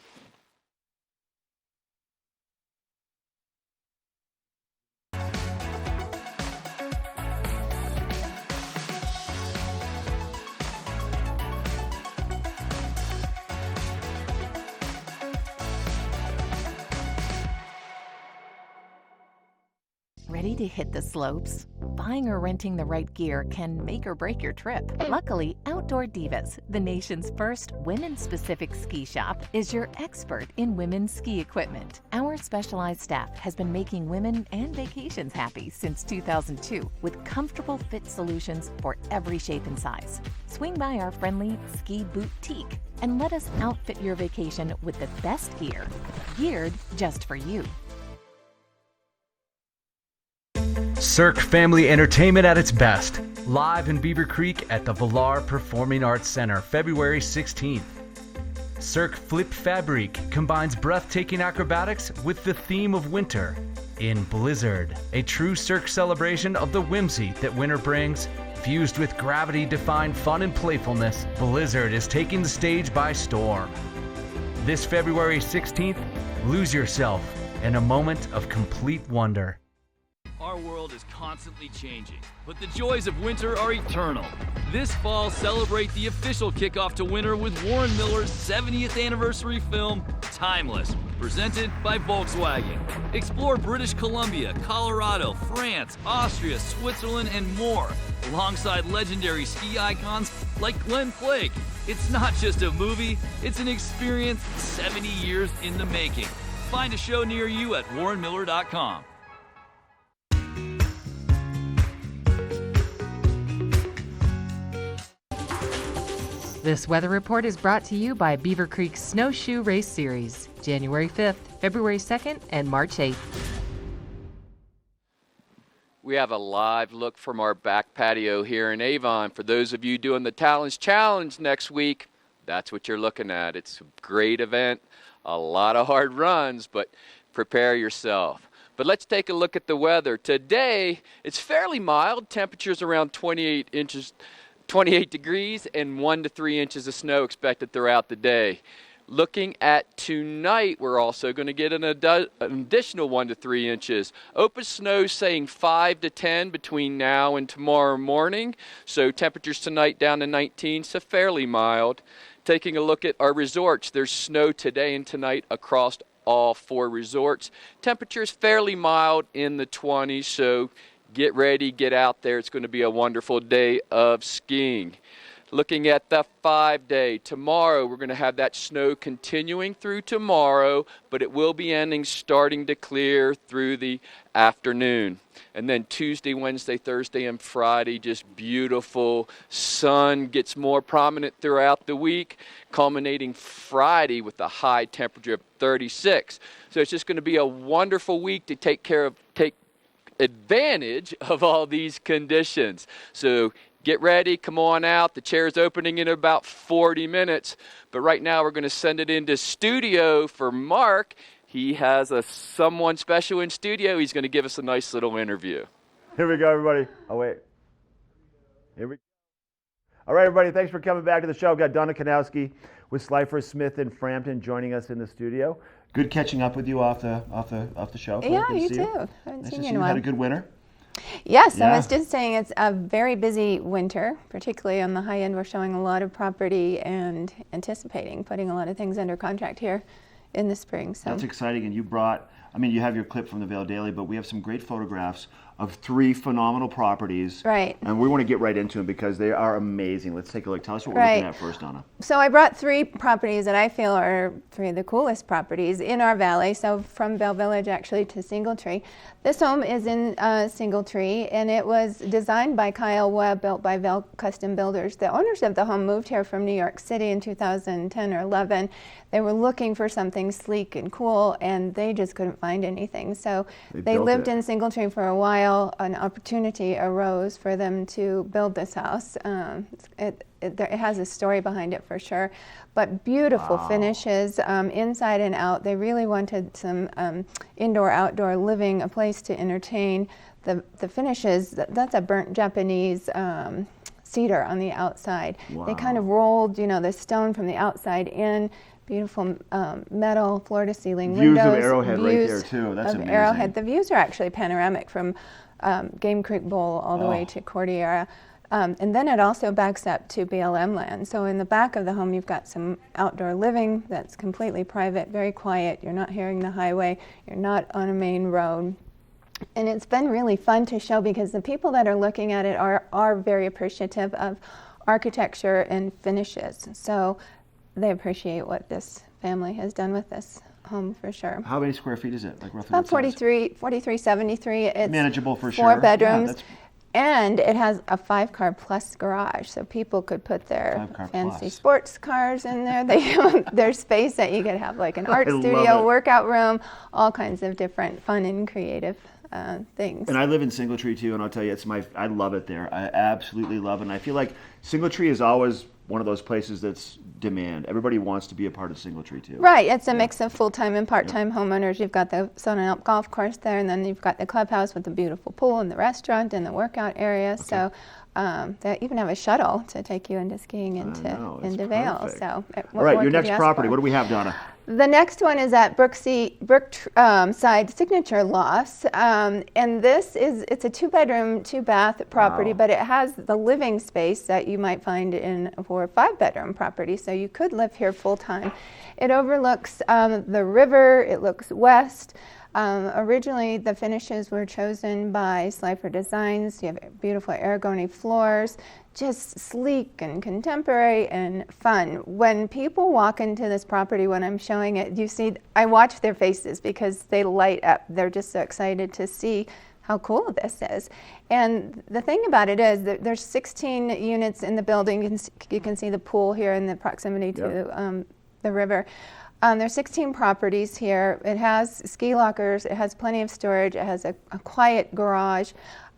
Ready Ready to hit the slopes? Buying or renting the right gear can make or break your trip. Luckily, Outdoor Divas, the nation's first women-specific ski shop, is your expert in women's ski equipment. Our specialized staff has been making women and vacations happy since 2002 with comfortable fit solutions for every shape and size. Swing by our friendly ski boutique and let us outfit your vacation with the best gear, geared just for you. Cirque Family Entertainment at its best. Live in Beaver Creek at the Villar Performing Arts Center, February 16th. Cirque Flip Fabrique combines breathtaking acrobatics with the theme of winter. In Blizzard, a true Cirque celebration of the whimsy that winter brings. Fused with gravity-defying fun and playfulness, Blizzard is taking the stage by storm. This February 16th, lose yourself in a moment of complete wonder. Our world is constantly changing, but the joys of winter are eternal. This fall, celebrate the official kickoff to winter with Warren Miller's 70th anniversary film, Timeless, presented by Volkswagen. Explore British Columbia, Colorado, France, Austria, Switzerland, and more, alongside legendary ski icons like Glenn Flake. It's not just a movie, it's an experience 70 years in the making. Find a show near you at warrenmiller.com. This weather report is brought to you by Beaver Creek Snowshoe Race Series, January 5th, February 2nd, and March 8th. We have a live look from our back patio here in Avon. For those of you doing the Talents Challenge next week, that's what you're looking at. It's a great event, a lot of hard runs, but prepare yourself. But let's take a look at the weather. Today, it's fairly mild. Temperatures around 28 degrees and 1 to 3 inches of snow expected throughout the day. Looking at tonight, we're also going to get an additional 1 to 3 inches. Open snow saying 5 to 10 between now and tomorrow morning. So temperatures tonight down to 19, so fairly mild. Taking a look at our resorts, there's snow today and tonight across all 4 resorts. Temperatures fairly mild in the 20s, so get ready, get out there. It's going to be a wonderful day of skiing. Looking at the 5-day, tomorrow we're going to have that snow continuing through tomorrow, but it will be ending, starting to clear through the afternoon. And then Tuesday, Wednesday, Thursday, and Friday, just beautiful. Sun gets more prominent throughout the week, culminating Friday with a high temperature of 36. So it's just going to be a wonderful week to take advantage of all these conditions. So get ready, come on out. The chair's opening in about 40 minutes. But right now we're going to send it into studio for Mark. He has someone special in studio. He's going to give us a nice little interview. Here we go, everybody. Oh, wait. Here we go. All right, everybody, thanks for coming back to the show. I've got Donna Kanowski with Slifer Smith in Frampton joining us in the studio. Good catching up with you off the show. Yeah, you too. I haven't seen you in a while. Had a good winter? Yes, I was just saying it's a very busy winter, particularly on the high end. We're showing a lot of property and anticipating putting a lot of things under contract here in the spring. So that's exciting. And you brought, you have your clip from the Vail Daily, but we have some great photographs of 3 phenomenal properties. Right. And we want to get right into them because they are amazing. Let's take a look. Tell us what we're looking at first, Donna. So I brought 3 properties that I feel are 3 of the coolest properties in our valley. So from Vail Village actually to Singletree. This home is in Singletree, and it was designed by Kyle Webb, built by Vail Custom Builders. The owners of the home moved here from New York City in 2010 or 11. They were looking for something sleek and cool, and they just couldn't find anything. So they lived in Singletree for a while. An opportunity arose for them to build this house. It has a story behind it for sure, but beautiful finishes inside and out. They really wanted some indoor-outdoor living, a place to entertain. The finishes, that's a burnt Japanese cedar on the outside. Wow. They kind of rolled, the stone from the outside in. Beautiful metal floor-to-ceiling windows. Views of Arrowhead right there too. That's amazing. Arrowhead. The views are actually panoramic from Game Creek Bowl all the way to Cordillera. And then it also backs up to BLM land. So in the back of the home, you've got some outdoor living that's completely private, very quiet. You're not hearing the highway. You're not on a main road. And it's been really fun to show because the people that are looking at it are very appreciative of architecture and finishes. So they appreciate what this family has done with this home for sure. How many square feet is it? Like roughly About 4373. It's manageable for four sure. bedrooms. Yeah, and it has a 5-car plus garage, so people could put their fancy sports cars in there. There's space that you could have like an art studio, workout room, all kinds of different fun and creative things. And I live in Singletree too, and I'll tell you, I love it there. I absolutely love it. And I feel like Singletree is always one of those places that's demand. Everybody wants to be a part of Singletree too. Right, it's a mix of full-time and part-time homeowners. You've got the Sun and Elk golf course there, and then you've got the clubhouse with the beautiful pool and the restaurant and the workout area. So they even have a shuttle to take you into skiing into Vail. Perfect. So all right, your next property. What do we have, Donna? The next one is at Brookside Signature Lofts, and it's a 2-bedroom, 2-bath property, but it has the living space that you might find in a 4- or 5-bedroom property, so you could live here full time. It overlooks the river. It looks west. Originally, the finishes were chosen by Slifer Designs. You have beautiful Aragoni floors, just sleek and contemporary and fun. When people walk into this property, when I'm showing it, I watch their faces because they light up. They're just so excited to see how cool this is. And the thing about it is that there's 16 units in the building. You can see the pool here in the proximity to the river. There's 16 properties here. It has ski lockers, it has plenty of storage, it has a quiet garage.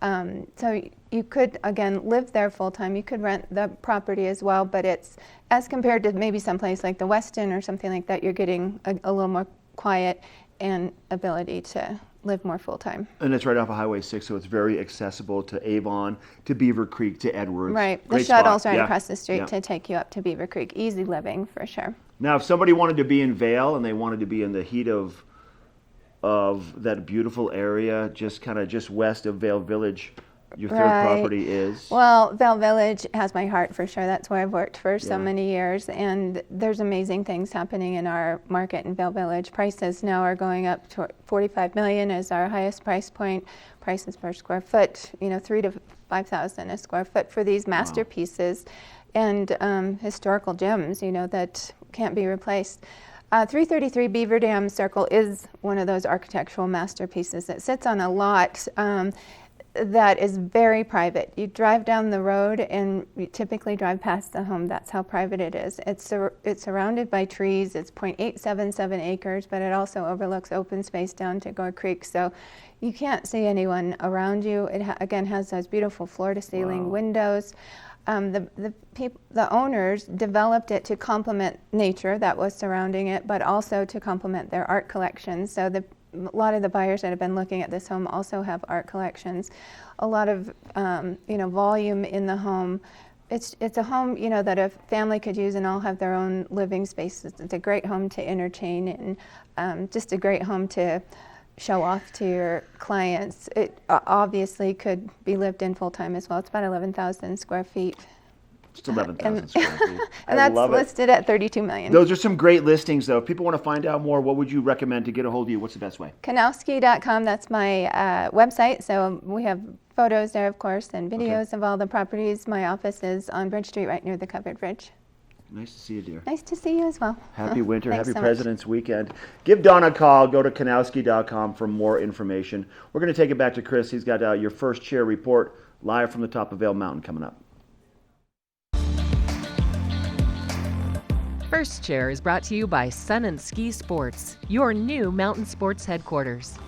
So you could, again, live there full time. You could rent the property as well, but it's, as compared to maybe someplace like the Westin or something like that, you're getting a little more quiet and ability to live more full time. And it's right off of Highway 6, so it's very accessible to Avon, to Beaver Creek, to Edwards. Right, the Great shuttle's spot. right across the street to take you up to Beaver Creek. Easy living for sure. Now, if somebody wanted to be in Vail and they wanted to be in the heat of that beautiful area, just west of Vail Village, your third property is? Well, Vail Village has my heart for sure. That's where I've worked for so many years, and there's amazing things happening in our market in Vail Village. Prices now are going up to $45 million is our highest price point. Prices per square foot, $3,000 to $5,000 a square foot for these masterpieces and historical gems, that can't be replaced. 333 Beaver Dam Circle is one of those architectural masterpieces that sits on a lot that is very private. You drive down the road and you typically drive past the home. That's how private it is. It's surrounded by trees. It's 0.877 acres, but it also overlooks open space down to Gore Creek. So you can't see anyone around you. It again has those beautiful floor-to-ceiling windows. The owners developed it to complement nature that was surrounding it, but also to complement their art collections. So a lot of the buyers that have been looking at this home also have art collections. A lot of volume in the home. It's a home that a family could use and all have their own living spaces. It's a great home to entertain and just a great home to show off to your clients. It obviously could be lived in full time as well. It's about 11,000 square feet. Just 11,000 square feet. And that's listed at $32 million. Those are some great listings, though. If people want to find out more, what would you recommend to get a hold of you? What's the best way? Kanowski.com, that's my website. So we have photos there, of course, and videos of all the properties. My office is on Bridge Street, right near the covered bridge. Nice to see you, dear. Nice to see you as well. Happy winter. Thanks Happy so President's Weekend. Give Donna a call. Go to Kanowski.com for more information. We're going to take it back to Chris. He's got your first chair report live from the top of Vail Mountain coming up. First Chair is brought to you by Sun and Ski Sports, your new mountain sports headquarters.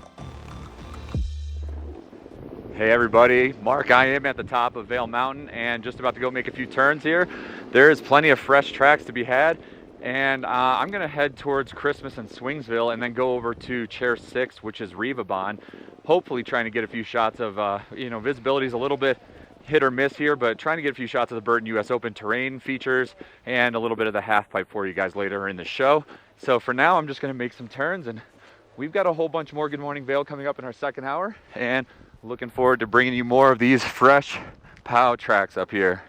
Hey everybody, Mark, I am at the top of Vail Mountain and just about to go make a few turns here. There's plenty of fresh tracks to be had, and I'm gonna head towards Christmas and Swingsville and then go over to Chair 6, which is Rivabon, hopefully trying to get a few shots of, visibility is a little bit hit or miss here, but trying to get a few shots of the Burton US Open terrain features and a little bit of the half pipe for you guys later in the show. So for now, I'm just gonna make some turns, and we've got a whole bunch more Good Morning Vail coming up in our second hour, and looking forward to bringing you more of these fresh POW tracks up here.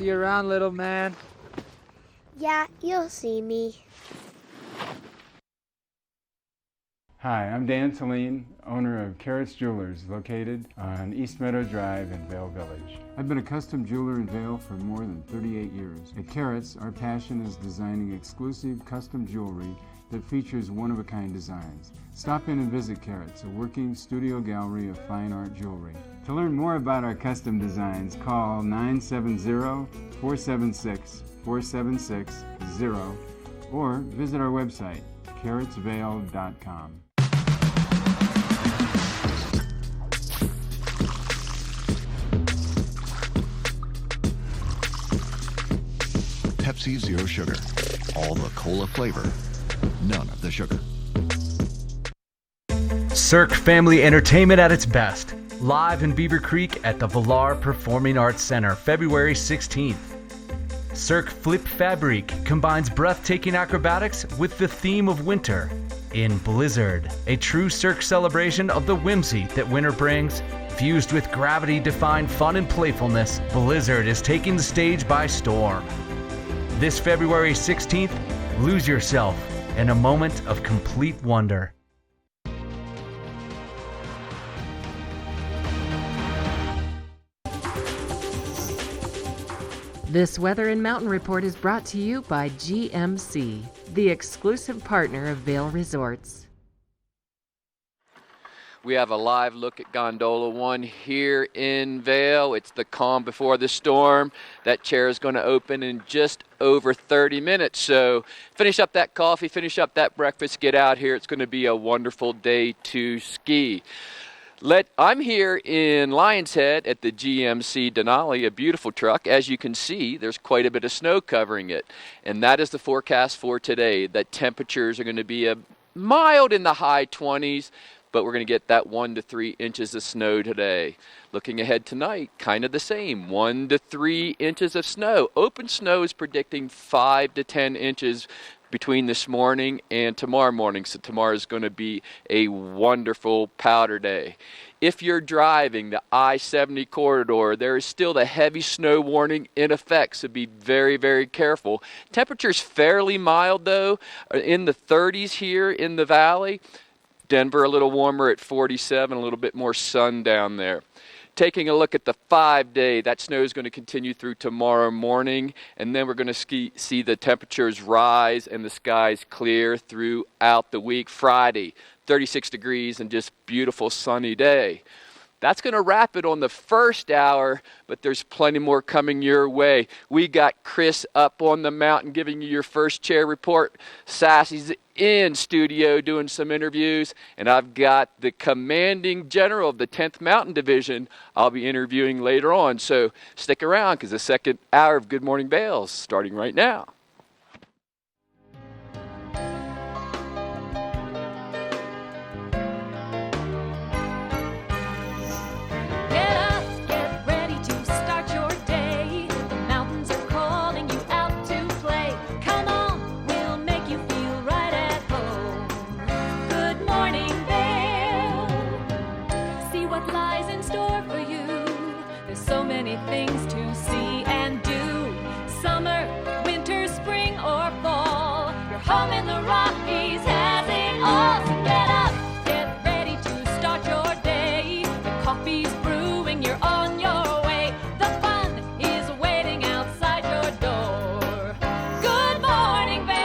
see you around, little man. Yeah, you'll see me. Hi, I'm Dan Saline, owner of Carrots Jewelers, located on East Meadow Drive in Vale Village. I've been a custom jeweler in Vale for more than 38 years. At Carrots, our passion is designing exclusive custom jewelry that features one-of-a-kind designs. Stop in and visit Carrots, a working studio gallery of fine art jewelry. To learn more about our custom designs, call 970-476-4760 or visit our website, carrotsvale.com. Pepsi Zero Sugar. All the cola flavor, none of the sugar. Cirque Family Entertainment at its best. Live in Beaver Creek at the Villar Performing Arts Center, February 16th. Cirque Flip Fabrique combines breathtaking acrobatics with the theme of winter. In Blizzard, a true Cirque celebration of the whimsy that winter brings. Fused with gravity-defying fun and playfulness, Blizzard is taking the stage by storm. This February 16th, lose yourself in a moment of complete wonder. This Weather and Mountain Report is brought to you by GMC, the exclusive partner of Vail Resorts. We have a live look at Gondola 1 here in Vail. It's the calm before the storm. That chair is going to open in just over 30 minutes. So finish up that coffee, finish up that breakfast, get out here. It's going to be a wonderful day to ski. I'm here in Lion's Head at the GMC Denali, a beautiful truck. As you can see, there's quite a bit of snow covering it. And that is the forecast for today, that temperatures are going to be mild in the high 20s, but we're going to get that 1 to 3 inches of snow today. Looking ahead tonight, kind of the same, 1 to 3 inches of snow. Open snow is predicting 5 to 10 inches between this morning and tomorrow morning. So tomorrow is going to be a wonderful powder day. If you're driving the I-70 corridor, there is still the heavy snow warning in effect, so be very, very careful. Temperatures fairly mild though, in the 30s here in the valley. Denver a little warmer at 47, a little bit more sun down there. Taking a look at the 5-day, that snow is going to continue through tomorrow morning, and then we're going to see the temperatures rise and the skies clear throughout the week. Friday, 36 degrees and just beautiful sunny day. That's going to wrap it on the first hour, but there's plenty more coming your way. We got Chris up on the mountain giving you your first chair report. Sassy's in studio doing some interviews, and I've got the commanding general of the 10th Mountain Division I'll be interviewing later on. So stick around because the second hour of Good Morning Vail is starting right now. Things to see and do. Summer, winter, spring, or fall. Your home in the Rockies has it all. So get up, get ready to start your day. The coffee's brewing, you're on your way. The fun is waiting outside your door. Good morning, Vail.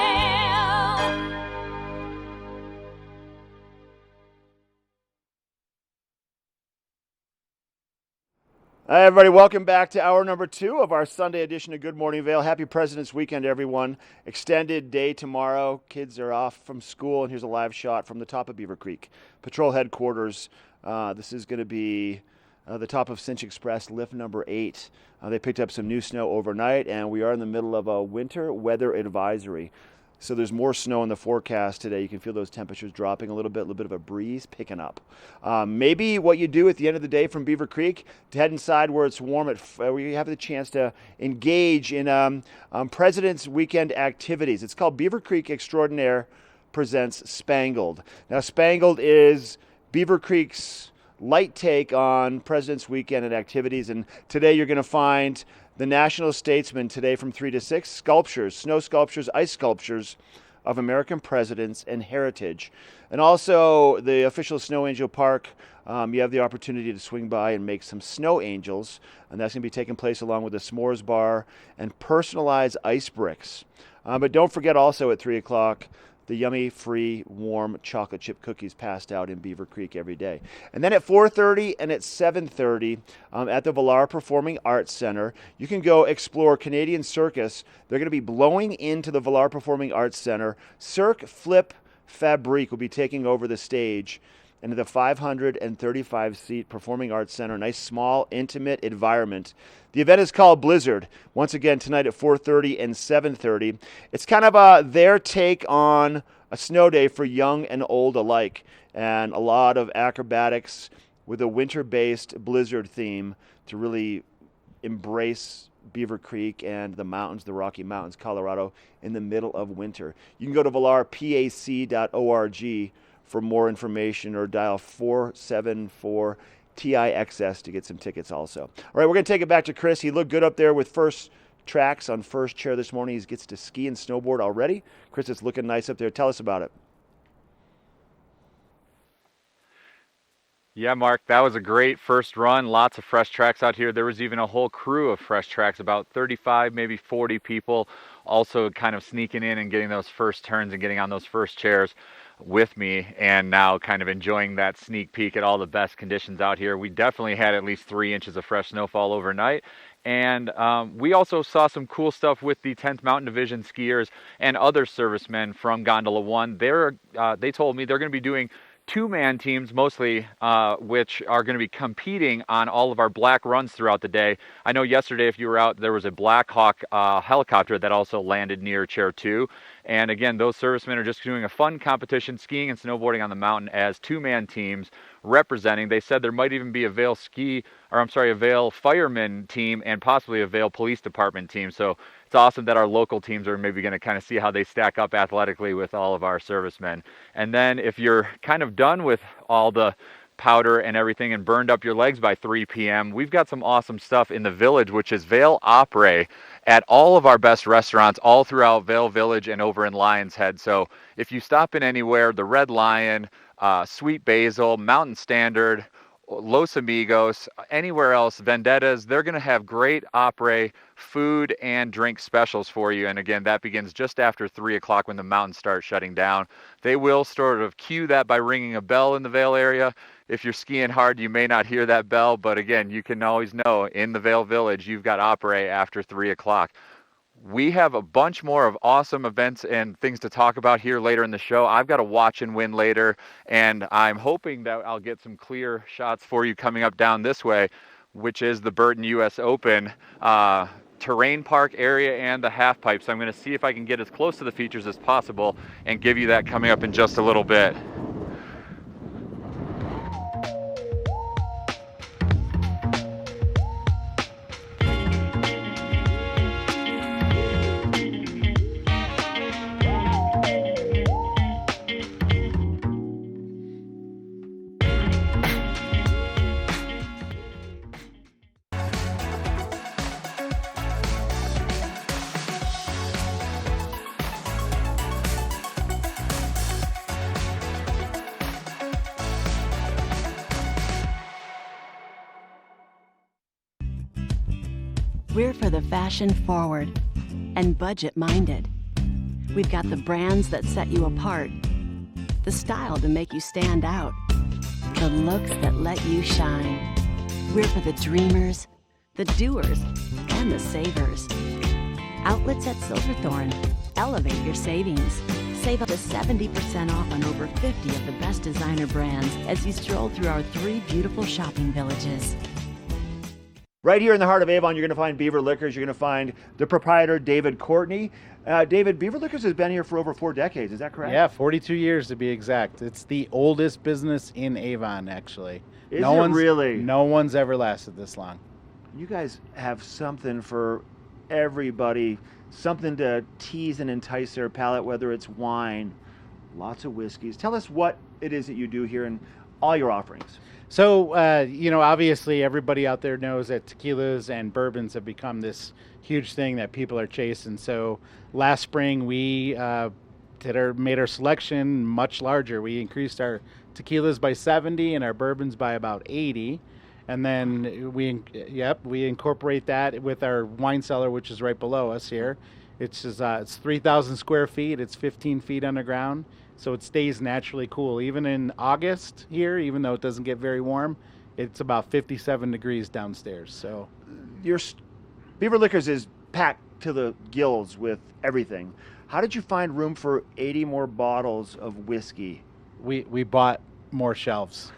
Hi, everybody. Welcome back to hour number 2 of our Sunday edition of Good Morning Vail. Happy President's Weekend, everyone. Extended day tomorrow. Kids are off from school, and here's a live shot from the top of Beaver Creek. Patrol headquarters. This is going to be the top of Cinch Express, lift number 8. They picked up some new snow overnight, and we are in the middle of a winter weather advisory. So there's more snow in the forecast today. You can feel those temperatures dropping a little bit of a breeze picking up. Maybe what you do at the end of the day from Beaver Creek to head inside where it's warm, where you have the chance to engage in President's Weekend activities. It's called Beaver Creek Extraordinaire presents Spangled. Now, Spangled is Beaver Creek's light take on President's Weekend and activities, and today you're going to find The National Statesman today from 3 to 6. Sculptures, snow sculptures, ice sculptures of American presidents and heritage. And also the official Snow Angel Park, you have the opportunity to swing by and make some snow angels. And that's going to be taking place along with a s'mores bar and personalized ice bricks. But don't forget also at 3 o'clock, the yummy, free, warm chocolate chip cookies passed out in Beaver Creek every day. And then at 4:30 and at 7:30 at the Villar Performing Arts Center, you can go explore Canadian Circus. They're going to be blowing into the Villar Performing Arts Center. Cirque Flip Fabrique will be taking over the stage into the 535-seat Performing Arts Center. Nice, small, intimate environment. The event is called Blizzard. Once again, tonight at 4:30 and 7:30. It's kind of their take on a snow day for young and old alike. And a lot of acrobatics with a winter-based Blizzard theme to really embrace Beaver Creek and the mountains, the Rocky Mountains, Colorado, in the middle of winter. You can go to villarpac.org for more information, or dial 474-TIXS to get some tickets also. All right, we're going to take it back to Chris. He looked good up there with first tracks on first chair this morning. He gets to ski and snowboard already. Chris, it's looking nice up there. Tell us about it. Yeah, Mark, that was a great first run. Lots of fresh tracks out here. There was even a whole crew of fresh tracks, about 35, maybe 40 people, also kind of sneaking in and getting those first turns and getting on those first chairs with me, and now kind of enjoying that sneak peek at all the best conditions out here. We definitely had at least 3 inches of fresh snowfall overnight. And we also saw some cool stuff with the 10th Mountain Division skiers and other servicemen from Gondola 1. They told me they're going to be doing 2-man teams mostly, which are going to be competing on all of our black runs throughout the day. I know yesterday, if you were out, there was a Black Hawk helicopter that also landed near Chair 2. And again, those servicemen are just doing a fun competition, skiing and snowboarding on the mountain as 2-man teams representing. They said there might even be a Vail fireman team and possibly a Vail Police Department team. So it's awesome that our local teams are maybe going to kind of see how they stack up athletically with all of our servicemen. And then if you're kind of done with all the powder and everything and burned up your legs by 3 p.m., we've got some awesome stuff in the village, which is Vail Opry, at all of our best restaurants all throughout Vail Village and over in Lions Head. So if you stop in anywhere, the Red Lion, Sweet Basil, Mountain Standard, Los Amigos, anywhere else, Vendettas, they're going to have great Opry food and drink specials for you. And again, that begins just after 3 o'clock when the mountains start shutting down. They will sort of cue that by ringing a bell in the Vail area. If you're skiing hard, you may not hear that bell, but again, you can always know in the Vail Village, you've got Opry after 3 o'clock. We have a bunch more of awesome events and things to talk about here later in the show. I've got a watch and win later, and I'm hoping that I'll get some clear shots for you coming up down this way, which is the Burton U.S. Open terrain park area and the half pipe. So I'm going to see if I can get as close to the features as possible and give you that coming up in just a little bit. We're for the fashion forward and budget minded. We've got the brands that set you apart, the style to make you stand out, the looks that let you shine. We're for the dreamers, the doers, and the savers. Outlets at Silverthorne. Elevate your savings. Save up to 70% off on over 50 of the best designer brands as you stroll through our 3 beautiful shopping villages. Right here in the heart of Avon, you're going to find Beaver Liquors. You're going to find the proprietor, David Courtney. David, Beaver Liquors has been here for over 4 decades. Is that correct? Yeah, 42 years to be exact. It's the oldest business in Avon, actually. Is it really? No one's ever lasted this long. You guys have something for everybody, something to tease and entice their palate, whether it's wine, lots of whiskeys. Tell us what it is that you do here and all your offerings. So, obviously everybody out there knows that tequilas and bourbons have become this huge thing that people are chasing. So last spring we made our selection much larger. We increased our tequilas by 70 and our bourbons by about 80. And then we incorporate that with our wine cellar, which is right below us here. It's 3,000 square feet. It's 15 feet underground. So it stays naturally cool. Even in August here, even though it doesn't get very warm, it's about 57 degrees downstairs. So Your Beaver Liquors is packed to the gills with everything. How did you find room for 80 more bottles of whiskey? We bought more shelves.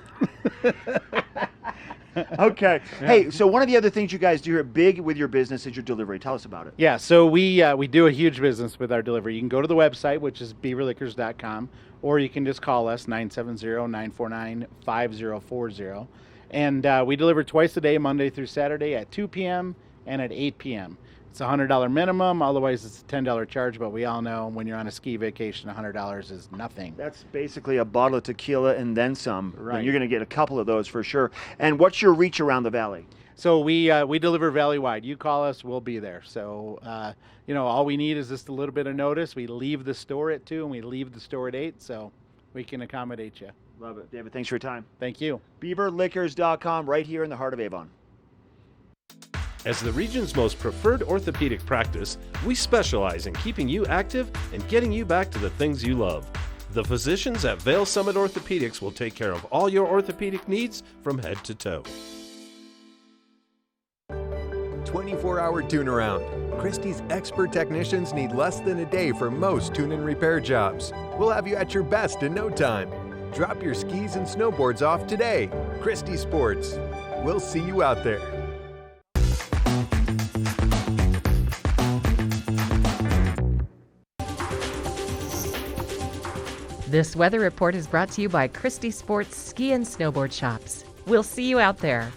Okay. Hey, so one of the other things you guys do here big with your business is your delivery. Tell us about it. Yeah, so we do a huge business with our delivery. You can go to the website, which is beaverliquors.com, or you can just call us, 970-949-5040. And we deliver twice a day, Monday through Saturday at 2 p.m. and at 8 p.m. It's a $100 minimum, otherwise it's a $10 charge, but we all know when you're on a ski vacation, $100 is nothing. That's basically a bottle of tequila and then some. Right. And you're going to get a couple of those for sure. And what's your reach around the valley? So we deliver valley-wide. You call us, we'll be there. So, all we need is just a little bit of notice. We leave the store at 2 and we leave the store at 8, so we can accommodate you. Love it. David, thanks for your time. Thank you. BeaverLiquors.com, right here in the heart of Avon. As the region's most preferred orthopedic practice, we specialize in keeping you active and getting you back to the things you love. The physicians at Vail Summit Orthopedics will take care of all your orthopedic needs from head to toe. 24-hour tune-around. Christie's expert technicians need less than a day for most tune and repair jobs. We'll have you at your best in no time. Drop your skis and snowboards off today. Christie Sports. We'll see you out there. This weather report is brought to you by Christie Sports Ski and Snowboard Shops. We'll see you out there.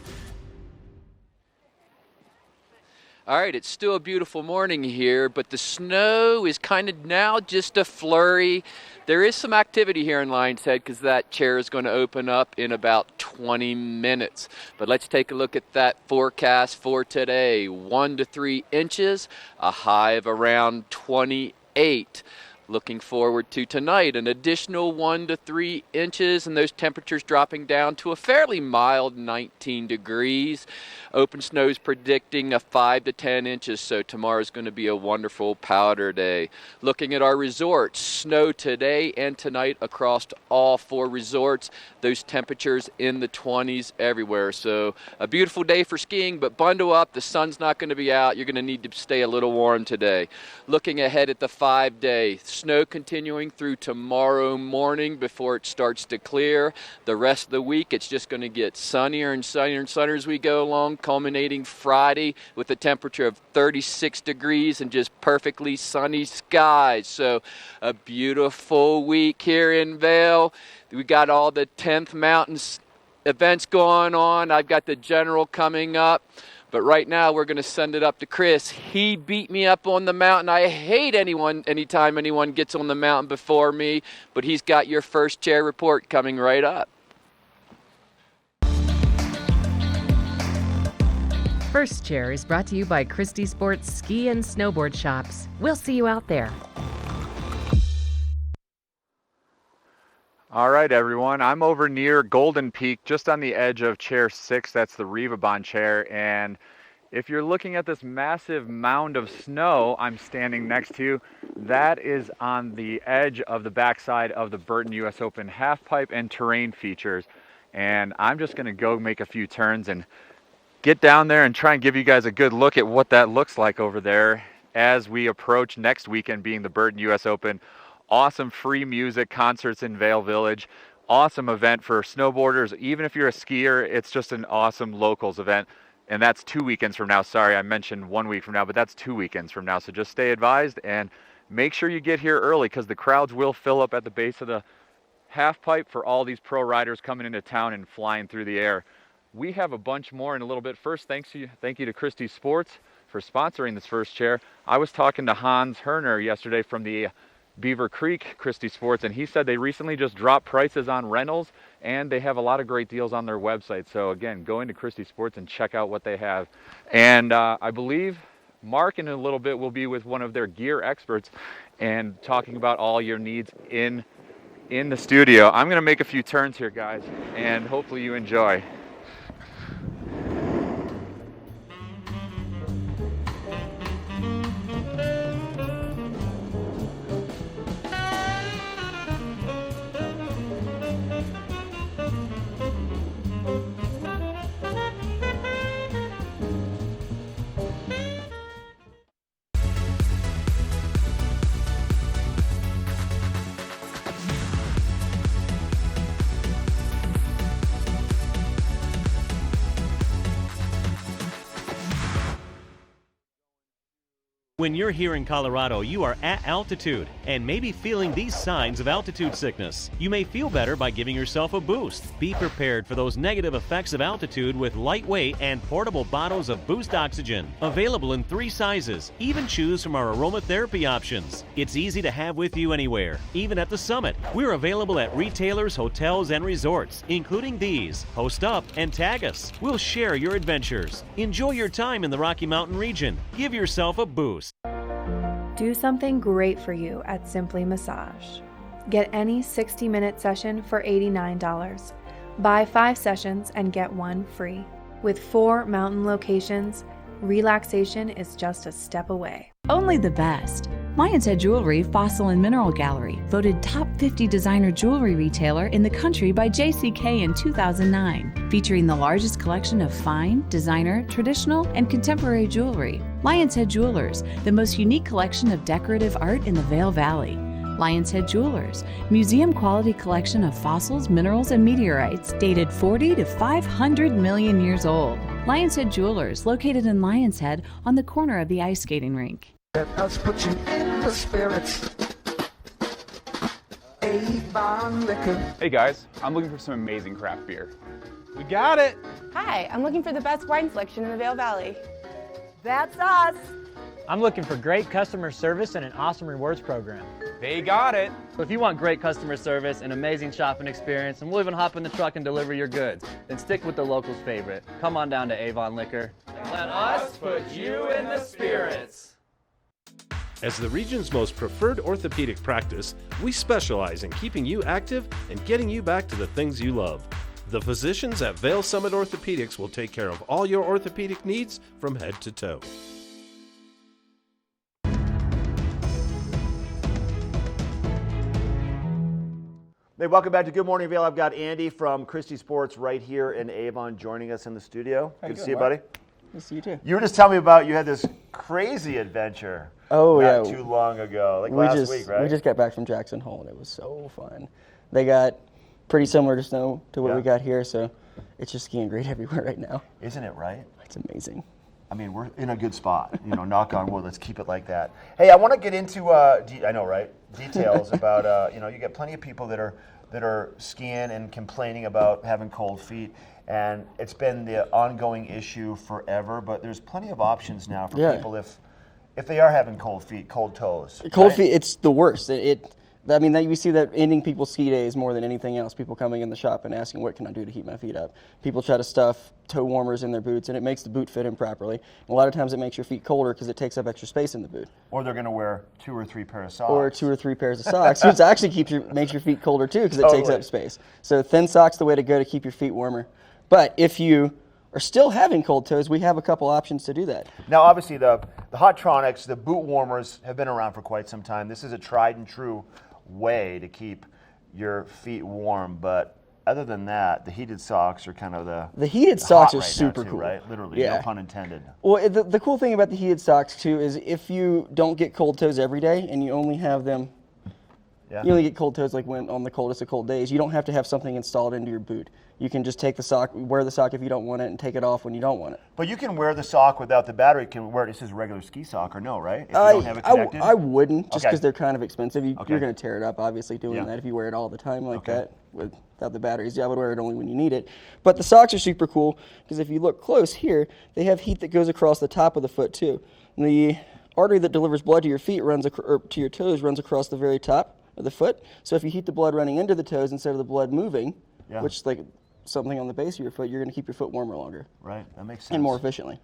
All right, it's still a beautiful morning here, but the snow is kind of now just a flurry. There is some activity here in Lion's Head because that chair is going to open up in about 20 minutes. But let's take a look at that forecast for today. 1 to 3 inches, a high of around 28. Looking forward to tonight, an additional 1 to 3 inches, and those temperatures dropping down to a fairly mild 19 degrees. Open Snow's predicting a 5 to 10 inches, so tomorrow's going to be a wonderful powder day. Looking at our resorts, snow today and tonight across all 4 resorts. Those temperatures in the 20s everywhere. So a beautiful day for skiing, but bundle up. The sun's not going to be out. You're going to need to stay a little warm today. Looking ahead at the 5-day, snow continuing through tomorrow morning before it starts to clear. The rest of the week, it's just going to get sunnier and sunnier and sunnier as we go along, culminating Friday with a temperature of 36 degrees and just perfectly sunny skies. So a beautiful week here in Vail. We got all the 10th Mountains events going on. I've got the General coming up. But right now, we're going to send it up to Chris. He beat me up on the mountain. I hate anytime anyone gets on the mountain before me. But he's got your first chair report coming right up. First Chair is brought to you by Christie Sports Ski and Snowboard Shops. We'll see you out there. All right, everyone. I'm over near Golden Peak, just on the edge of Chair 6. That's the Rivabon chair. And if you're looking at this massive mound of snow I'm standing next to, that is on the edge of the backside of the Burton US Open halfpipe and terrain features. And I'm just going to go make a few turns and get down there and try and give you guys a good look at what that looks like over there as we approach next weekend being the Burton US Open. Awesome free music, concerts in Vail Village. Awesome event for snowboarders. Even if you're a skier, it's just an awesome locals event. And that's 2 weekends from now. Sorry, I mentioned 1 week from now, but that's 2 weekends from now. So just stay advised and make sure you get here early because the crowds will fill up at the base of the half pipe for all these pro riders coming into town and flying through the air. We have a bunch more in a little bit. First, thank you to Christie Sports for sponsoring this first chair. I was talking to Hans Herner yesterday from the Beaver Creek Christie Sports, and he said they recently just dropped prices on rentals, and they have a lot of great deals on their website. So again, go into Christie Sports and check out what they have. And I believe Mark in a little bit will be with one of their gear experts and talking about all your needs in the studio. I'm going to make a few turns here, guys, and hopefully you enjoy. When you're here in Colorado, you are at altitude and maybe feeling these signs of altitude sickness. You may feel better by giving yourself a boost. Be prepared for those negative effects of altitude with lightweight and portable bottles of Boost Oxygen. Available in 3 sizes. Even choose from our aromatherapy options. It's easy to have with you anywhere, even at the summit. We're available at retailers, hotels, and resorts, including these. Post up and tag us. We'll share your adventures. Enjoy your time in the Rocky Mountain region. Give yourself a boost. Do something great for you at Simply Massage. Get any 60-minute session for $89. Buy 5 sessions and get 1 free. With 4 mountain locations, relaxation is just a step away. Only the best. Lion's Head Jewelry Fossil and Mineral Gallery, voted top 50 designer jewelry retailer in the country by JCK in 2009, featuring the largest collection of fine, designer, traditional, and contemporary jewelry. Lion's Head Jewelers, the most unique collection of decorative art in the Vail Valley. Lion's Head Jewelers, museum quality collection of fossils, minerals, and meteorites dated 40 to 500 million years old. Lion's Head Jewelers, located in Lion's Head on the corner of the ice skating rink. Let us put you in the spirits. Avon Liquor. Hey guys, I'm looking for some amazing craft beer. We got it. Hi, I'm looking for the best wine selection in the Vail Valley. That's us. I'm looking for great customer service and an awesome rewards program. They got it. So if you want great customer service, an amazing shopping experience, and we'll even hop in the truck and deliver your goods, then stick with the locals' favorite. Come on down to Avon Liquor. Let us put you in the spirits. As the region's most preferred orthopedic practice, we specialize in keeping you active and getting you back to the things you love. The physicians at Vail Summit Orthopedics will take care of all your orthopedic needs from head to toe. Hey, welcome back to Good Morning Vail. I've got Andy from Christie Sports right here in Avon joining us in the studio. Good to see you, buddy. Good to see you too. You were just telling me about you had this crazy adventure not too long ago, like last week, right? We just got back from Jackson Hole, and it was so fun. They got pretty similar to snow to what we got here, so it's just skiing great everywhere right now. Isn't it right? It's amazing. I mean, we're in a good spot. You know, knock on wood. Let's keep it like that. Hey, I want to get into I know, right? Details about you get plenty of people that are skiing and complaining about having cold feet. And it's been the ongoing issue forever, but there's plenty of options now for people if they are having cold feet, cold toes. Cold feet, it's the worst. I mean, we see that ending people's ski days more than anything else. People coming in the shop and asking, what can I do to heat my feet up? People try to stuff toe warmers in their boots, and it makes the boot fit improperly. And a lot of times it makes your feet colder because it takes up extra space in the boot. Or they're going to wear 2 or 3 pairs of socks. Or 2 or 3 pairs of socks, which actually makes your feet colder too because it takes up space. So thin socks the way to go to keep your feet warmer. But if you are still having cold toes, we have a couple options to do that. Now, obviously, the Hottronics, the boot warmers, have been around for quite some time. This is a tried and true way to keep your feet warm. But other than that, the heated socks are kind of the heated socks are super cool, right? Literally, no pun intended. Well, the cool thing about the heated socks too is if you don't get cold toes every day and you only have them. You only get cold toes like when on the coldest of cold days. You don't have to have something installed into your boot. You can just take the sock, wear the sock if you don't want it, and take it off when you don't want it. But you can wear the sock without the battery. You can wear it just as a regular ski sock, or no, right? If you don't have it connected? I wouldn't, just because they're kind of expensive. You're going to tear it up, obviously, doing that if you wear it all the time like that without the batteries. I would wear it only when you need it. But the socks are super cool because if you look close here, they have heat that goes across the top of the foot too. The artery that delivers blood to your feet or to your toes runs across the very top of the foot. So if you heat the blood running into the toes instead of the blood moving, which is like something on the base of your foot, you're going to keep your foot warmer longer. Right, that makes sense. And more efficiently.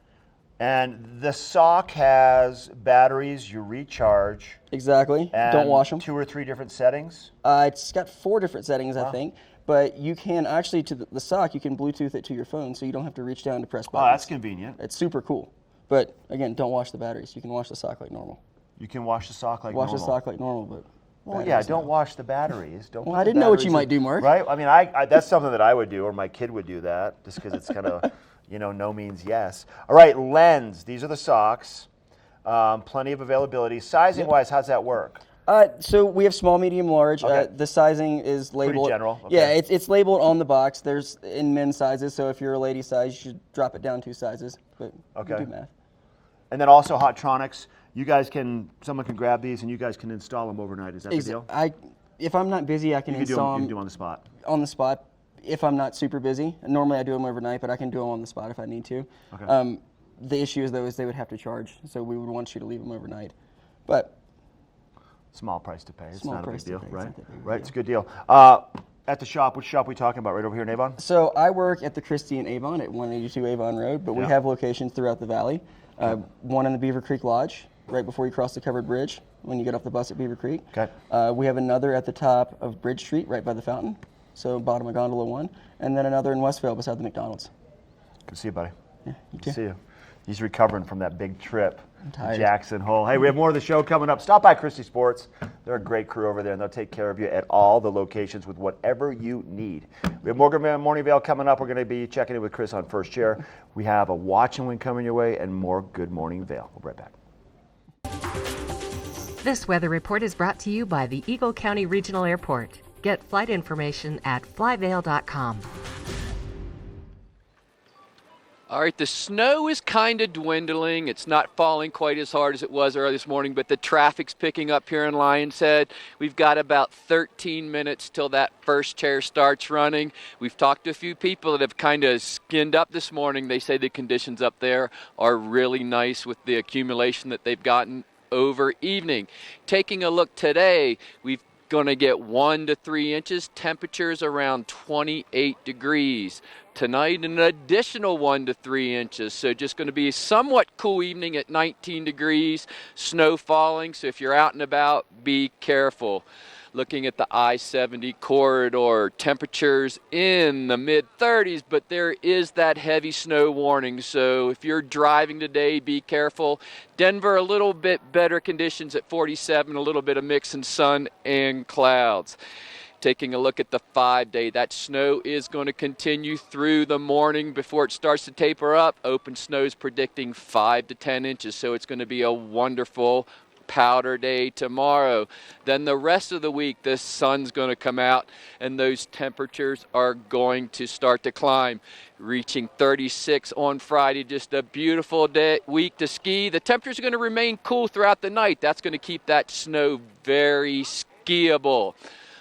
And the sock has batteries you recharge. Exactly. And don't wash them. 2 or 3 different settings? It's got 4 different settings, Wow. I think. But you can actually, to the sock, you can Bluetooth it to your phone, so you don't have to reach down to press buttons. Oh, that's convenient. It's super cool. But again, don't wash the batteries. You can wash the sock like normal. You can wash the sock like wash normal. the sock like normal, but. Well, yeah, don't wash the batteries. Don't. Well, put I the didn't know what you batteries might in- do, Mark. Right? I mean, I that's something that I would do, or my kid would do that, just because it's kind of, no means yes. All right, lens. These are the socks. Plenty of availability. Sizing-wise, how's that work? So we have small, medium, large. Okay. The sizing is labeled. Pretty general. Okay. Yeah, it's labeled on the box. There's in men's sizes. So if you're a lady size, you should drop it down 2 sizes. But Okay. we do math. And then also Hottronics. You guys someone can grab these and you guys can install them overnight. Is that the deal? If I'm not busy, I can You can do install them. You them can do them on the spot. on the spot. If I'm not super busy, normally I do them overnight, but I can do them on the spot if I need to. Okay. The issue is though is they would have to charge, so we would want you to leave them overnight. But small price to pay. It's Small not a big price to deal, pay. It's right? not that big of a Right. deal. It's a good deal. At the shop, which shop are we talking about? Right over here in Avon? So I work at the Christie in Avon at 182 Avon Road, but we Yeah. have locations throughout the valley. One in the Beaver Creek Lodge, right before you cross the covered bridge when you get off the bus at Beaver Creek. Okay. We have another at the top of Bridge Street, right by the fountain, so bottom of Gondola 1, and then another in Westvale beside the McDonald's. Good to see you, buddy. Yeah, you Good too. to see you. He's recovering from that big trip to tired. Jackson Hole. Hey, we have more of the show coming up. Stop by Christie Sports. They're a great crew over there, and they'll take care of you at all the locations with whatever you need. We have more Good Morning Vale coming up. We're going to be checking in with Chris on First Chair. We have a Watch and Win coming your way and more Good Morning Vale. We'll be right back. This weather report is brought to you by the Eagle County Regional Airport. Get flight information at flyvale.com. All right, the snow is kind of dwindling. It's not falling quite as hard as it was early this morning, but the traffic's picking up here in Lions Head. We've got about 13 minutes till that first chair starts running. We've talked to a few people that have kind of skinned up this morning. They say the conditions up there are really nice with the accumulation that they've gotten over evening. Taking a look today, we've going to get 1 to 3 inches, temperatures around 28 degrees. Tonight, an additional 1 to 3 inches. So just going to be a somewhat cool evening at 19 degrees, snow falling. So if you're out and about, be careful. Looking at the I-70 corridor, temperatures in the mid-30s, but there is that heavy snow warning. So if you're driving today, be careful. Denver, a little bit better conditions at 47, a little bit of mix in sun and clouds. Taking a look at the 5-day, that snow is going to continue through the morning before it starts to taper up. Open snow is predicting 5 to 10 inches, so it's going to be a wonderful powder day tomorrow. Then the rest of the week, the sun's going to come out and those temperatures are going to start to climb, reaching 36 on Friday. Just a beautiful week to ski. The temperatures are going to remain cool throughout the night. That's going to keep that snow very skiable.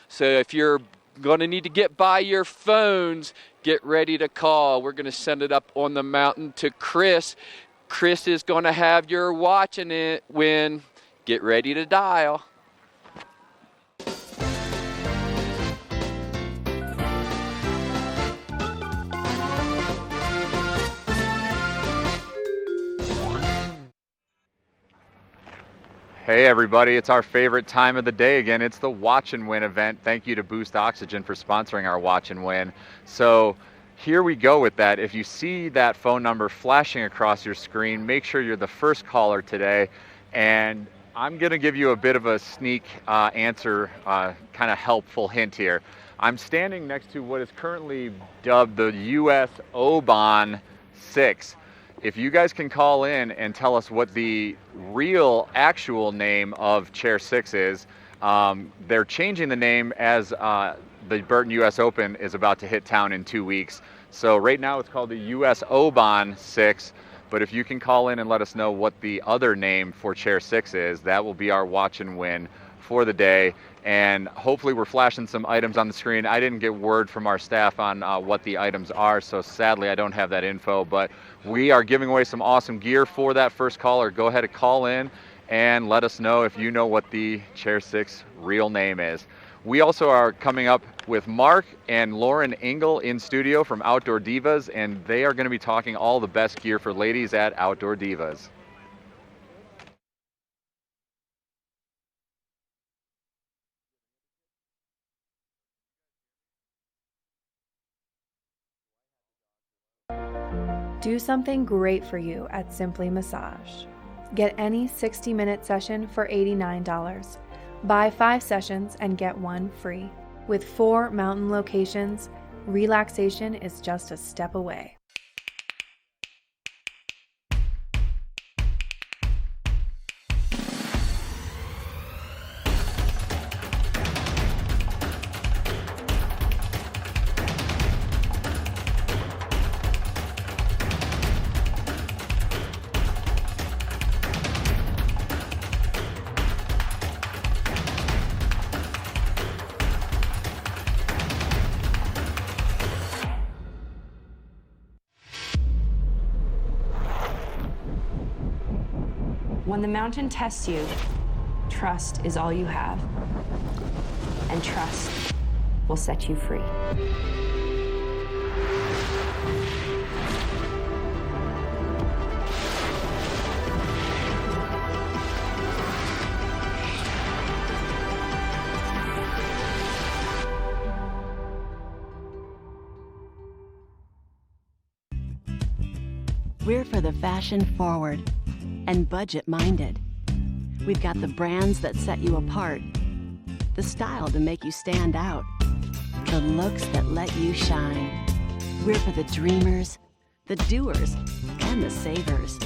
So if you're going to need to get by your phones, get ready to call. We're going to send it up on the mountain to Chris. Chris is going to have your watching it win. Get ready to dial. Hey everybody, it's our favorite time of the day again. It's the Watch and Win event. Thank you to Boost Oxygen for sponsoring our Watch and Win. So here we go with that. If you see that phone number flashing across your screen, make sure you're the first caller today. And I'm going to give you a bit of a sneak answer, kind of helpful hint here. I'm standing next to what is currently dubbed the US Oban 6. If you guys can call in and tell us what the real actual name of Chair 6 is, they're changing the name as the Burton US Open is about to hit town in 2 weeks. So right now it's called the US Oban 6. But if you can call in and let us know what the other name for Chair 6 is, that will be our Watch and Win for the day. And hopefully we're flashing some items on the screen. I didn't get word from our staff on what the items are, so sadly I don't have that info. But we are giving away some awesome gear for that first caller. Go ahead and call in and let us know if you know what the Chair 6 real name is. We also are coming up with Mark and Lauren Engel in studio from Outdoor Divas, and they are going to be talking all the best gear for ladies at Outdoor Divas. Do something great for you at Simply Massage. Get any 60-minute session for $89. Buy 5 sessions and get 1 free. With 4 mountain locations, relaxation is just a step away. When the mountain tests you, trust is all you have. And trust will set you free. We're for the fashion forward and budget-minded. We've got the brands that set you apart, the style to make you stand out, the looks that let you shine. We're for the dreamers, the doers, and the savers.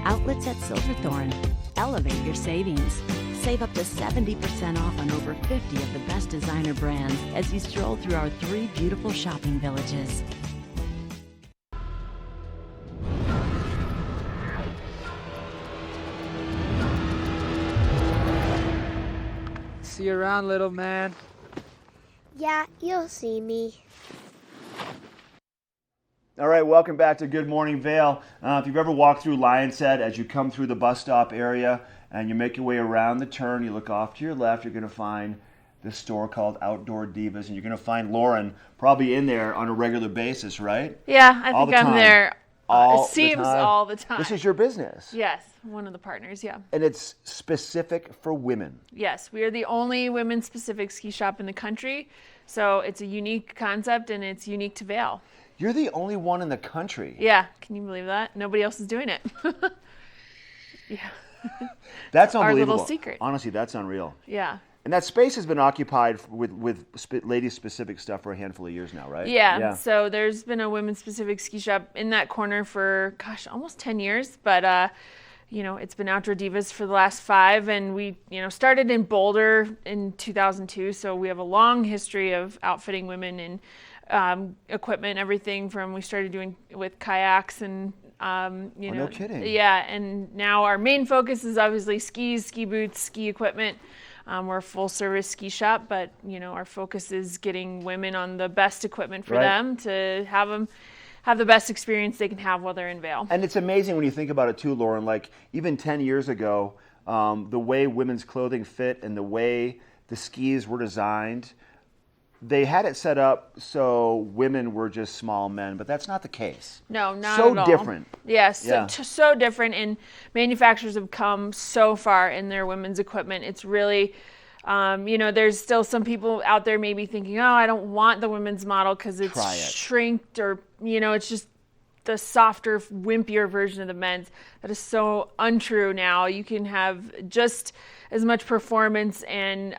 Outlets at Silverthorne. Elevate your savings. Save up to 70% off on over 50 of the best designer brands as you stroll through our 3 beautiful shopping villages. See you around, little man. Yeah, you'll see me. All right, welcome back to Good Morning Vale. If you've ever walked through Lion's Head, as you come through the bus stop area and you make your way around the turn, you look off to your left, you're going to find this store called Outdoor Divas, and you're going to find Lauren probably in there on a regular basis, right? Yeah, I think I'm there. It seems the time. all the time. This is your business. Yes, one of the partners, yeah. And it's specific for women. Yes, we are the only women-specific ski shop in the country, so it's a unique concept and it's unique to Vail. You're the only one in the country. Yeah, can you believe that? Nobody else is doing it. Yeah. That's unbelievable. Our little secret. Honestly, that's unreal. Yeah. And that space has been occupied with ladies-specific stuff for a handful of years now, right? Yeah. So there's been a women-specific ski shop in that corner for, almost 10 years. But, it's been Outdoor Divas for the last 5. And we, started in Boulder in 2002. So we have a long history of outfitting women in equipment, everything from we started doing with kayaks and, no kidding. Yeah. And now our main focus is obviously skis, ski boots, ski equipment. We're a full-service ski shop, but our focus is getting women on the best equipment for them to have the best experience they can have while they're in Vail. And it's amazing when you think about it too, Lauren. Like even 10 years ago, the way women's clothing fit and the way the skis were designed, they had it set up so women were just small men, but that's not the case. No, not so at all. Different. Yes, Yeah. So different, and manufacturers have come so far in their women's equipment. It's really, there's still some people out there maybe thinking, oh, I don't want the women's model because it's shrinked or, it's just the softer, wimpier version of the men's. That is so untrue now. You can have just as much performance and,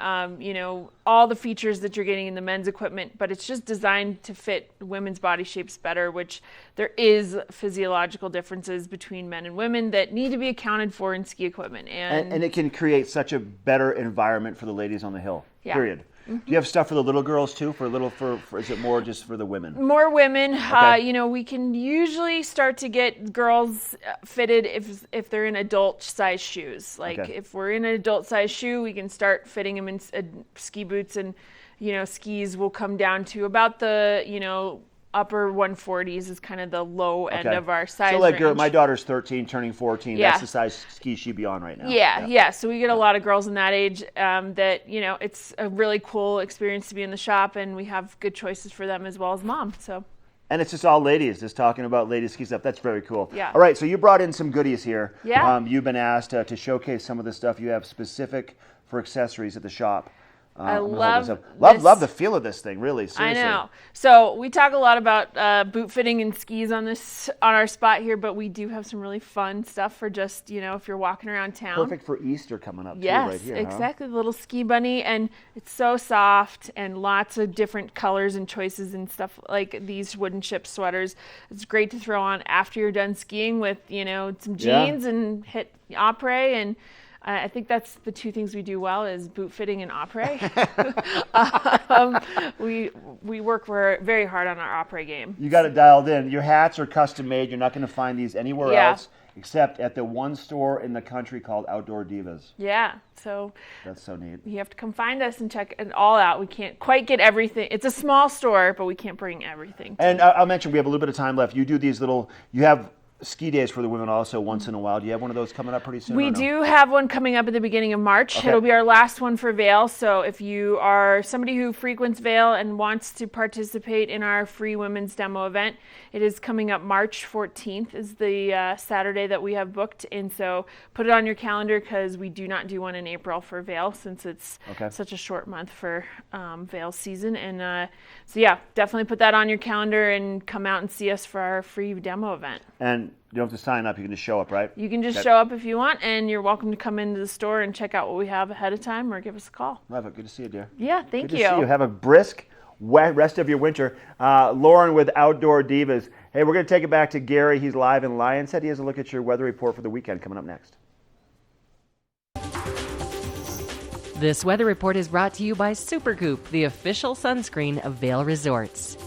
all the features that you're getting in the men's equipment, but it's just designed to fit women's body shapes better, which there is physiological differences between men and women that need to be accounted for in ski equipment. And it can create such a better environment for the ladies on the hill, period. Mm-hmm. Do you have stuff for the little girls too? Is it more just for the women? More women. Okay. We can usually start to get girls fitted if they're in adult size shoes. Like if we're in an adult size shoe, we can start fitting them in ski boots, and skis will come down to about the upper 140s is kind of the low end of our size so like range. my daughter's 13, turning 14. Yeah. That's the size skis she'd be on right now. Yeah. So we get a lot of girls in that age that, it's a really cool experience to be in the shop, and we have good choices for them as well as mom. So. And it's just all ladies, just talking about ladies ski stuff. That's very cool. Yeah. All right, so you brought in some goodies here. Yeah. You've been asked to showcase some of the stuff you have specific for accessories at the shop. I love the feel of this thing, really. Seriously. I know. So we talk a lot about boot fitting and skis on our spot here, but we do have some really fun stuff for just, if you're walking around town. Perfect for Easter coming up too, yes, right here. exactly. The little ski bunny, and it's so soft and lots of different colors and choices and stuff like these wooden ship sweaters. It's great to throw on after you're done skiing with, some jeans and hit après, and I think that's the two things we do well is boot fitting and après. We work very hard on our après game. You got it dialed in. Your hats are custom made. You're not going to find these anywhere else except at the one store in the country called Outdoor Divas. Yeah, so that's so neat. You have to come find us and check it all out. We can't quite get everything. It's a small store, but we can't bring everything. And I'll mention we have a little bit of time left. You do these you have ski days for the women also once in a while. Do you have one of those coming up pretty soon? We do have one coming up at the beginning of March. Okay. It'll be our last one for Vail. So if you are somebody who frequents Vail and wants to participate in our free women's demo event, it is coming up March 14th is the Saturday that we have booked. And so put it on your calendar because we do not do one in April for Vail since it's such a short month for Vail season. And so yeah, definitely put that on your calendar and come out and see us for our free demo event. And you don't have to sign up. You can just show up, right? You can just show up if you want, and you're welcome to come into the store and check out what we have ahead of time or give us a call. Love it. Good to see you, dear. Yeah, thank you. Good to see you. Have a brisk, wet rest of your winter. Lauren with Outdoor Divas. Hey, we're going to take it back to Gary. He's live in Lion's Head. He has a look at your weather report for the weekend coming up next. This weather report is brought to you by Supergoop, the official sunscreen of Vail Resorts.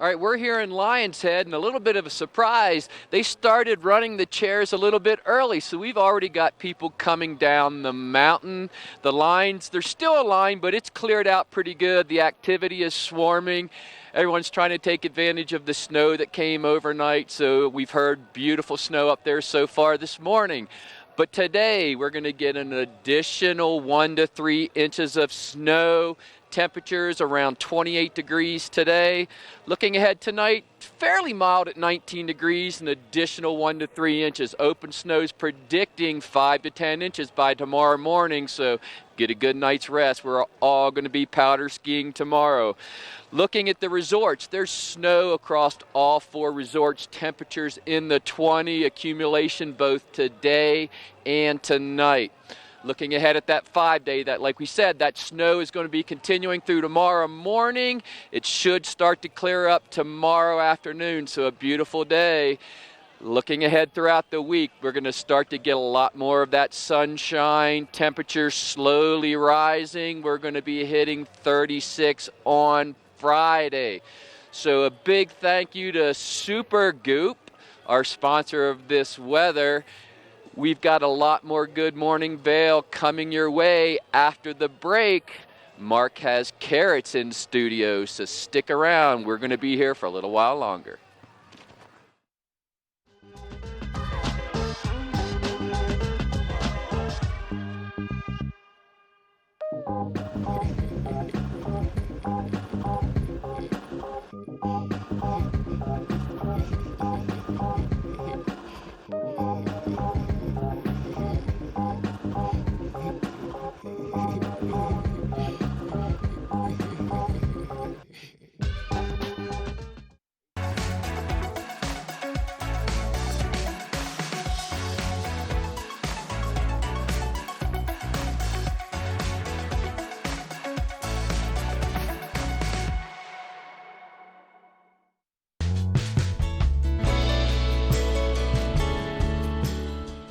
All right, we're here in Lion's Head, and a little bit of a surprise, they started running the chairs a little bit early, so we've already got people coming down the mountain. The lines, there's still a line, but it's cleared out pretty good. The activity is swarming. Everyone's trying to take advantage of the snow that came overnight, so we've heard beautiful snow up there so far this morning. But today, we're going to get an additional 1 to 3 inches of snow. Temperatures around 28 degrees today. Looking ahead tonight, fairly mild at 19 degrees, an additional 1 to 3 inches. Open snow's predicting 5 to 10 inches by tomorrow morning, so get a good night's rest. We're all going to be powder skiing tomorrow. Looking at the resorts, there's snow across all 4 resorts. Temperatures in the 20, accumulation both today and tonight. Looking ahead at that 5-day, that, like we said, that snow is going to be continuing through tomorrow morning. It should start to clear up tomorrow afternoon, so a beautiful day. Looking ahead throughout the week, we're going to start to get a lot more of that sunshine. Temperatures slowly rising. We're going to be hitting 36 on Friday. So a big thank you to Supergoop, our sponsor of this weather. We've got a lot more Good Morning Vail coming your way after the break. Mark has carrots in studio, so stick around. We're going to be here for a little while longer.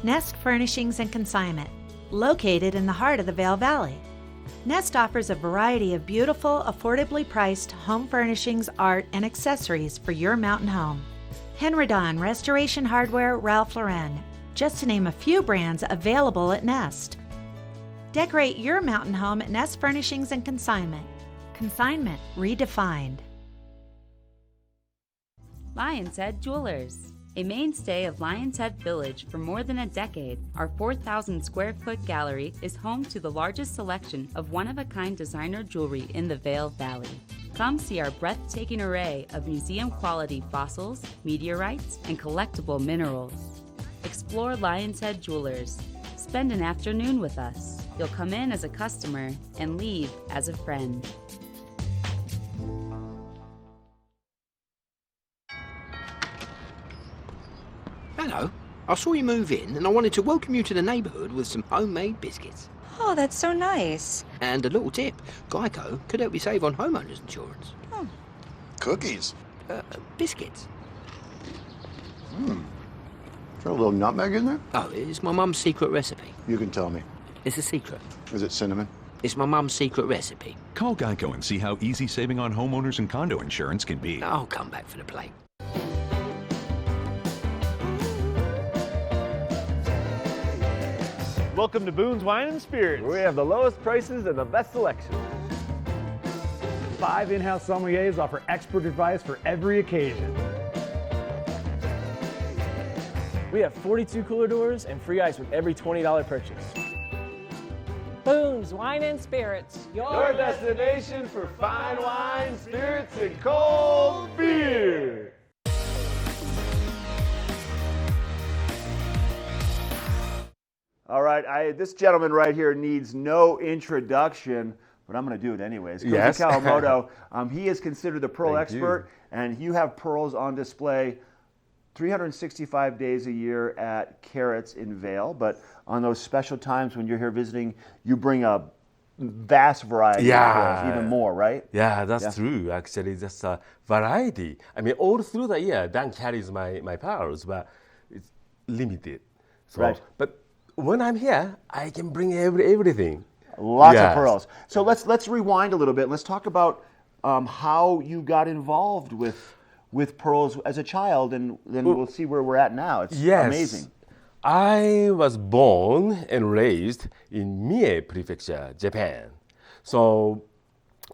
Nest Furnishings and Consignment, located in the heart of the Vail Valley. Nest offers a variety of beautiful, affordably priced home furnishings, art, and accessories for your mountain home. Henredon, Restoration Hardware, Ralph Lauren, just to name a few brands available at Nest. Decorate your mountain home at Nest Furnishings and Consignment, Consignment redefined. Lion's Head Jewelers. A mainstay of Lion's Head Village for more than a decade, our 4,000 square foot gallery is home to the largest selection of one-of-a-kind designer jewelry in the Vail Valley. Come see our breathtaking array of museum-quality fossils, meteorites, and collectible minerals. Explore Lion's Head Jewelers. Spend an afternoon with us. You'll come in as a customer and leave as a friend. Hello. I saw you move in and I wanted to welcome you to the neighbourhood with some homemade biscuits. Oh, that's so nice. And a little tip, Geico could help you save on homeowners insurance. Oh. Cookies. Biscuits. Is there a little nutmeg in there? Oh, it's my mum's secret recipe. You can tell me. It's a secret. Is it cinnamon? It's my mum's secret recipe. Call Geico and see how easy saving on homeowners and condo insurance can be. I'll come back for the plate. Welcome to Boone's Wine and Spirits, where we have the lowest prices and the best selection. 5 in-house sommeliers offer expert advice for every occasion. We have 42 cooler doors and free ice with every $20 purchase. Boone's Wine and Spirits, Your destination for fine wine, spirits, and cold beer. All right, this gentleman right here needs no introduction, but I'm going to do it anyways. Koji Yes. Kawamoto, he is considered the pearl Thank expert, and you have pearls on display 365 days a year at Carrots in Vail, but on those special times when you're here visiting, you bring a vast variety of pearls, even more, right? Yeah, that's true. Actually, that's a variety. I mean, all through the year, Dan carries my pearls, but it's limited. So, Right. But when I'm here, I can bring everything. Lots Yes. of pearls. So let's rewind a little bit. Let's talk about how you got involved with pearls as a child, and then we'll see where we're at now. It's amazing. I was born and raised in Mie Prefecture, Japan. So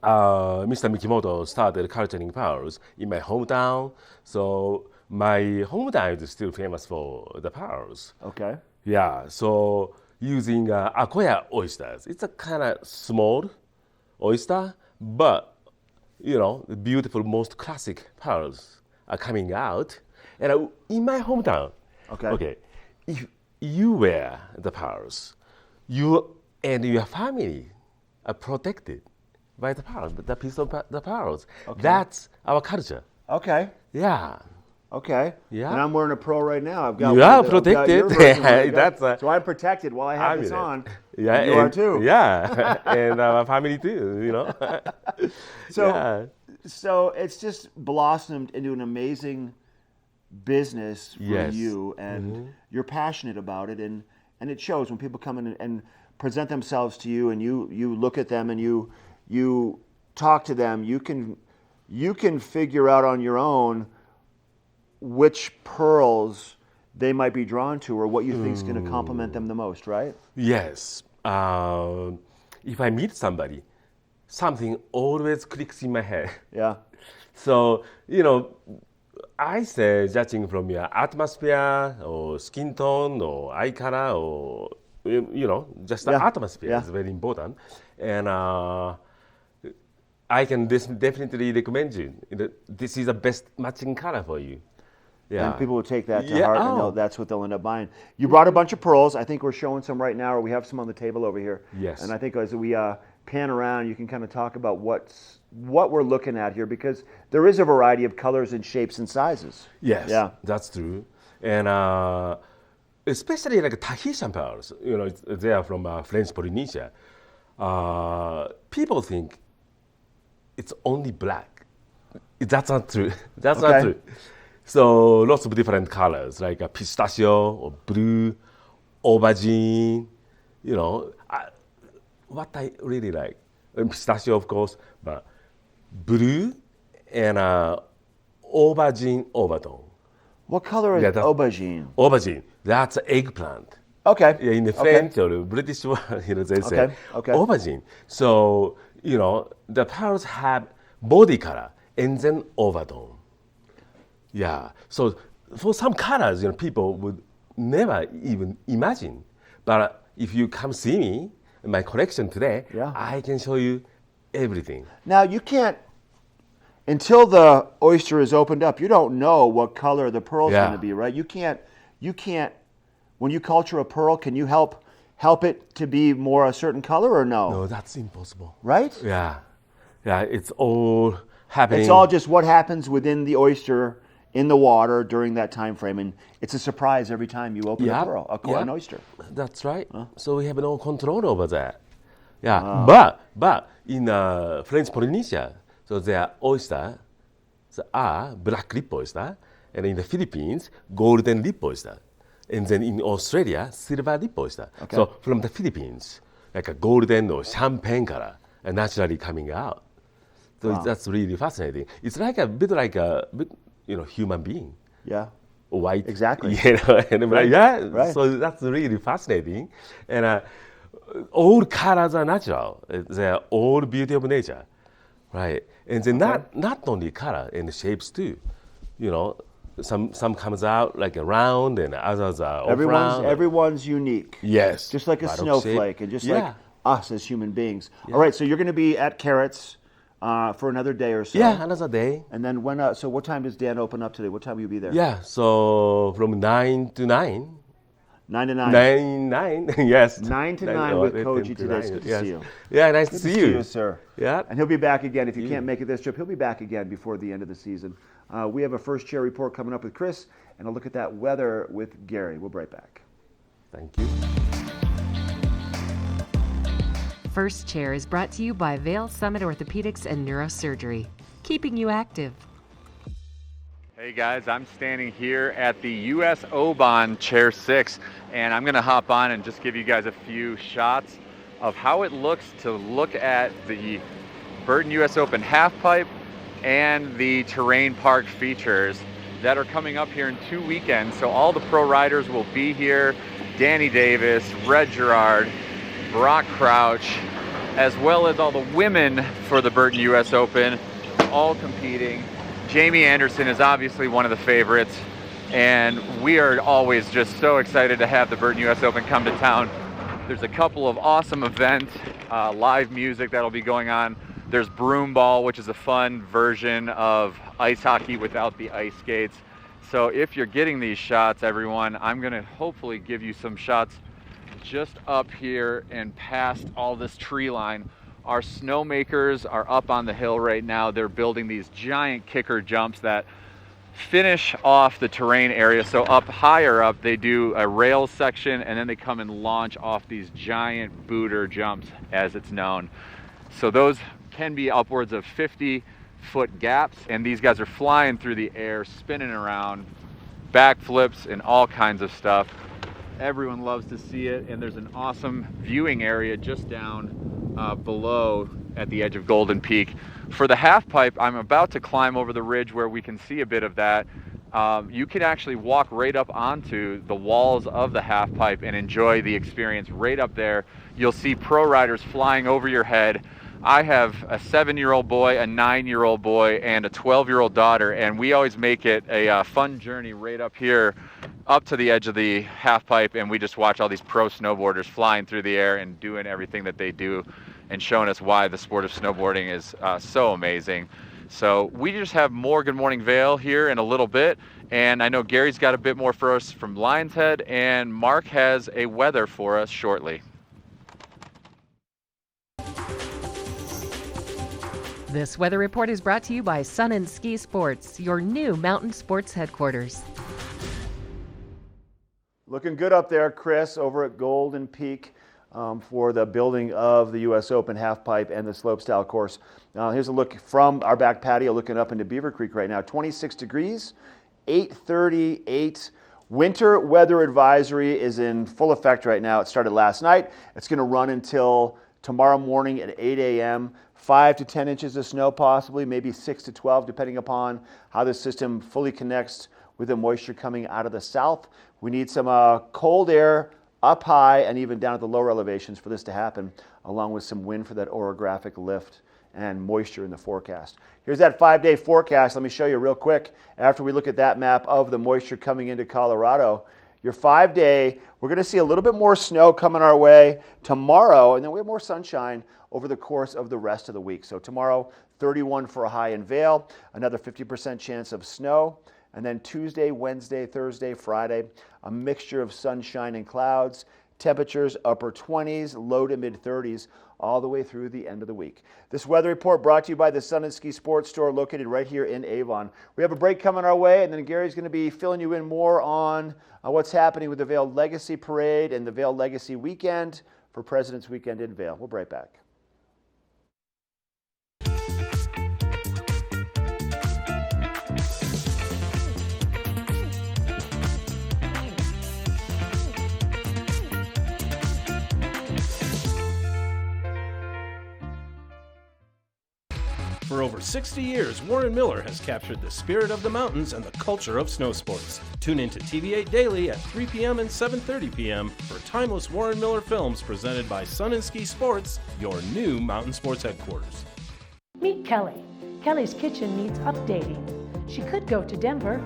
Mr. Mikimoto started culturing pearls in my hometown. So my hometown is still famous for the pearls. Okay. Yeah, so using Akoya oysters. It's a kind of small oyster, but the beautiful, most classic pearls are coming out. And in my hometown, if you wear the pearls, you and your family are protected by the pearls, the piece of the pearls. Okay. That's our culture. Okay. Yeah. Okay. Yeah. And I'm wearing a pearl right now. I've got You one are that- I've got protected. your version where I got- That's so I'm protected while I have this mean it. on. Yeah, You are too. Yeah, and our family too. So, Yeah. so it's just blossomed into an amazing business for Yes. you, and you're passionate about it, and it shows when people come in and present themselves to you, and you look at them and you talk to them. You can figure out on your own which pearls they might be drawn to, or what you think is going to complement them the most, right? Yes. If I meet somebody, something always clicks in my head. Yeah. So, I say judging from your atmosphere or skin tone or eye color or, just the atmosphere is very important. And I can definitely recommend you. This is the best matching color for you. Yeah. And people will take that to Yeah, heart, and that's what they'll end up buying. You brought a bunch of pearls. I think we're showing some right now, or we have some on the table over here. Yes. And I think as we pan around, you can kind of talk about what we're looking at here, because there is a variety of colors and shapes and sizes. Yes, Yeah. that's true. And especially like Tahitian pearls, they are from French Polynesia. People think it's only black. That's not true. That's not true. So lots of different colors, like a pistachio or blue, aubergine. What I really like, pistachio of course, but blue and aubergine overtone. What color is aubergine? Aubergine, that's eggplant. Okay. Yeah, in the French or British world, they say aubergine. So, the pearls have body color and then overtone. Yeah. So for some colors, people would never even imagine. But if you come see me in my collection today, I can show you everything. Now you can't, until the oyster is opened up, you don't know what color the pearl's going to be, right? You can't. When you culture a pearl, can you help it to be more a certain color or no? No, that's impossible. Right? Yeah. It's all happening. It's all just what happens within the oyster in the water during that time frame, and it's a surprise every time you open a pearl, an oyster. That's right. So we have no control over that. Yeah, but in French Polynesia, so their oysters are black lip oyster, and in the Philippines, golden lip oyster, and then in Australia, silver lip oyster. Okay. So from the Philippines, like a golden or champagne color naturally coming out. So that's really fascinating. It's like a bit human being. Yeah. White. Exactly. And right. So that's really fascinating. And all colors are natural. They're all beauty of nature, right? And then not only color and shapes too. Some comes out like a round and others are off round. Everyone's unique. Yes. Just like a snowflake and just like us as human beings. Yeah. All right, so you're going to be at Carrots for another day or so. Yeah, another day. And then when? So what time does Dan open up today? What time will you be there? Yeah, so from 9 to 9. 9 to 9. 9, yes. 9 to 9 with Koji today. It's good to see you. Yeah, nice to see you, sir. Yeah. And he'll be back again. If you can't make it this trip, he'll be back again before the end of the season. We have a first chair report coming up with Chris, and a look at that weather with Gary. We'll be right back. Thank you. First Chair is brought to you by Vail Summit Orthopedics and Neurosurgery, keeping you active. Hey guys, I'm standing here at the US Oban Chair 6, and I'm going to hop on and just give you guys a few shots of how it looks to look at the Burton US Open halfpipe and the terrain park features that are coming up here in 2 weekends. So all the pro riders will be here. Danny Davis, Red Gerard, Brock Crouch, as well as all the women for the Burton US Open, all competing. Jamie Anderson is obviously one of the favorites, and we are always just so excited to have the Burton US Open come to town. There's a couple of awesome events, live music that'll be going on. There's broom ball, which is a fun version of ice hockey without the ice skates. So if you're getting these shots, everyone, I'm gonna hopefully give you some shots just up here and past all this tree line. Our snowmakers are up on the hill right now. They're building these giant kicker jumps that finish off the terrain area. So up higher up, they do a rail section, and then they come and launch off these giant booter jumps, as it's known. So those can be upwards of 50-foot gaps, and these guys are flying through the air, spinning around, backflips and all kinds of stuff. Everyone loves to see it, and there's an awesome viewing area just down below at the edge of Golden Peak. For the half pipe, I'm about to climb over the ridge where we can see a bit of that. You can actually walk right up onto the walls of the half pipe and enjoy the experience right up there. You'll see pro riders flying over your head. I have a 7-year-old boy, a 9-year-old boy, and a 12-year-old daughter, and we always make it a fun journey right up here, up to the edge of the half pipe, and we just watch all these pro snowboarders flying through the air and doing everything that they do and showing us why the sport of snowboarding is so amazing. So we just have more Good Morning Vail here in a little bit, and I know Gary's got a bit more for us from Lion's Head, and Mark has a weather for us shortly. This weather report is brought to you by Sun and Ski Sports, your new mountain sports headquarters. Looking good up there, Chris, over at Golden Peak for the building of the U.S. Open halfpipe and the slopestyle course. Here's a look from our back patio looking up into Beaver Creek right now. 26 degrees, 8:38. Winter weather advisory is in full effect right now. It started last night. It's going to run until tomorrow morning at 8 a.m. 5 to 10 inches of snow possibly, maybe 6 to 12, depending upon how the system fully connects with the moisture coming out of the south. We need some cold air up high and even down at the lower elevations for this to happen, along with some wind for that orographic lift and moisture in the forecast. Here's that 5-day forecast. Let me show you real quick after we look at that map of the moisture coming into Colorado. Your 5-day, we're going to see a little bit more snow coming our way tomorrow, and then we have more sunshine over the course of the rest of the week. So tomorrow, 31 for a high in Vail, another 50% chance of snow, and then Tuesday, Wednesday, Thursday, Friday, a mixture of sunshine and clouds, temperatures upper 20s, low to mid 30s, all the way through the end of the week. This weather report brought to you by the Sun and Ski Sports Store located right here in Avon. We have a break coming our way, and then Gary's going to be filling you in more on what's happening with the Vail Legacy Parade and the Vail Legacy Weekend for President's Weekend in Vail. We'll be right back. For over 60 years, Warren Miller has captured the spirit of the mountains and the culture of snow sports. Tune in to TV8 Daily at 3 p.m. and 7:30 p.m. for timeless Warren Miller films presented by Sun and Ski Sports, your new mountain sports headquarters. Meet Kelly. Kelly's kitchen needs updating. She could go to Denver,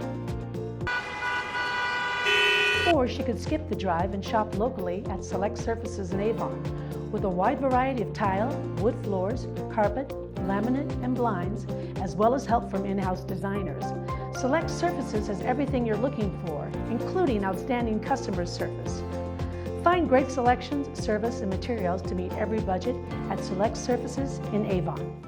or she could skip the drive and shop locally at Select Surfaces in Avon. With a wide variety of tile, wood floors, carpet, laminate, and blinds, as well as help from in-house designers. Select Surfaces has everything you're looking for, including outstanding customer service. Find great selections, service, and materials to meet every budget at Select Surfaces in Avon.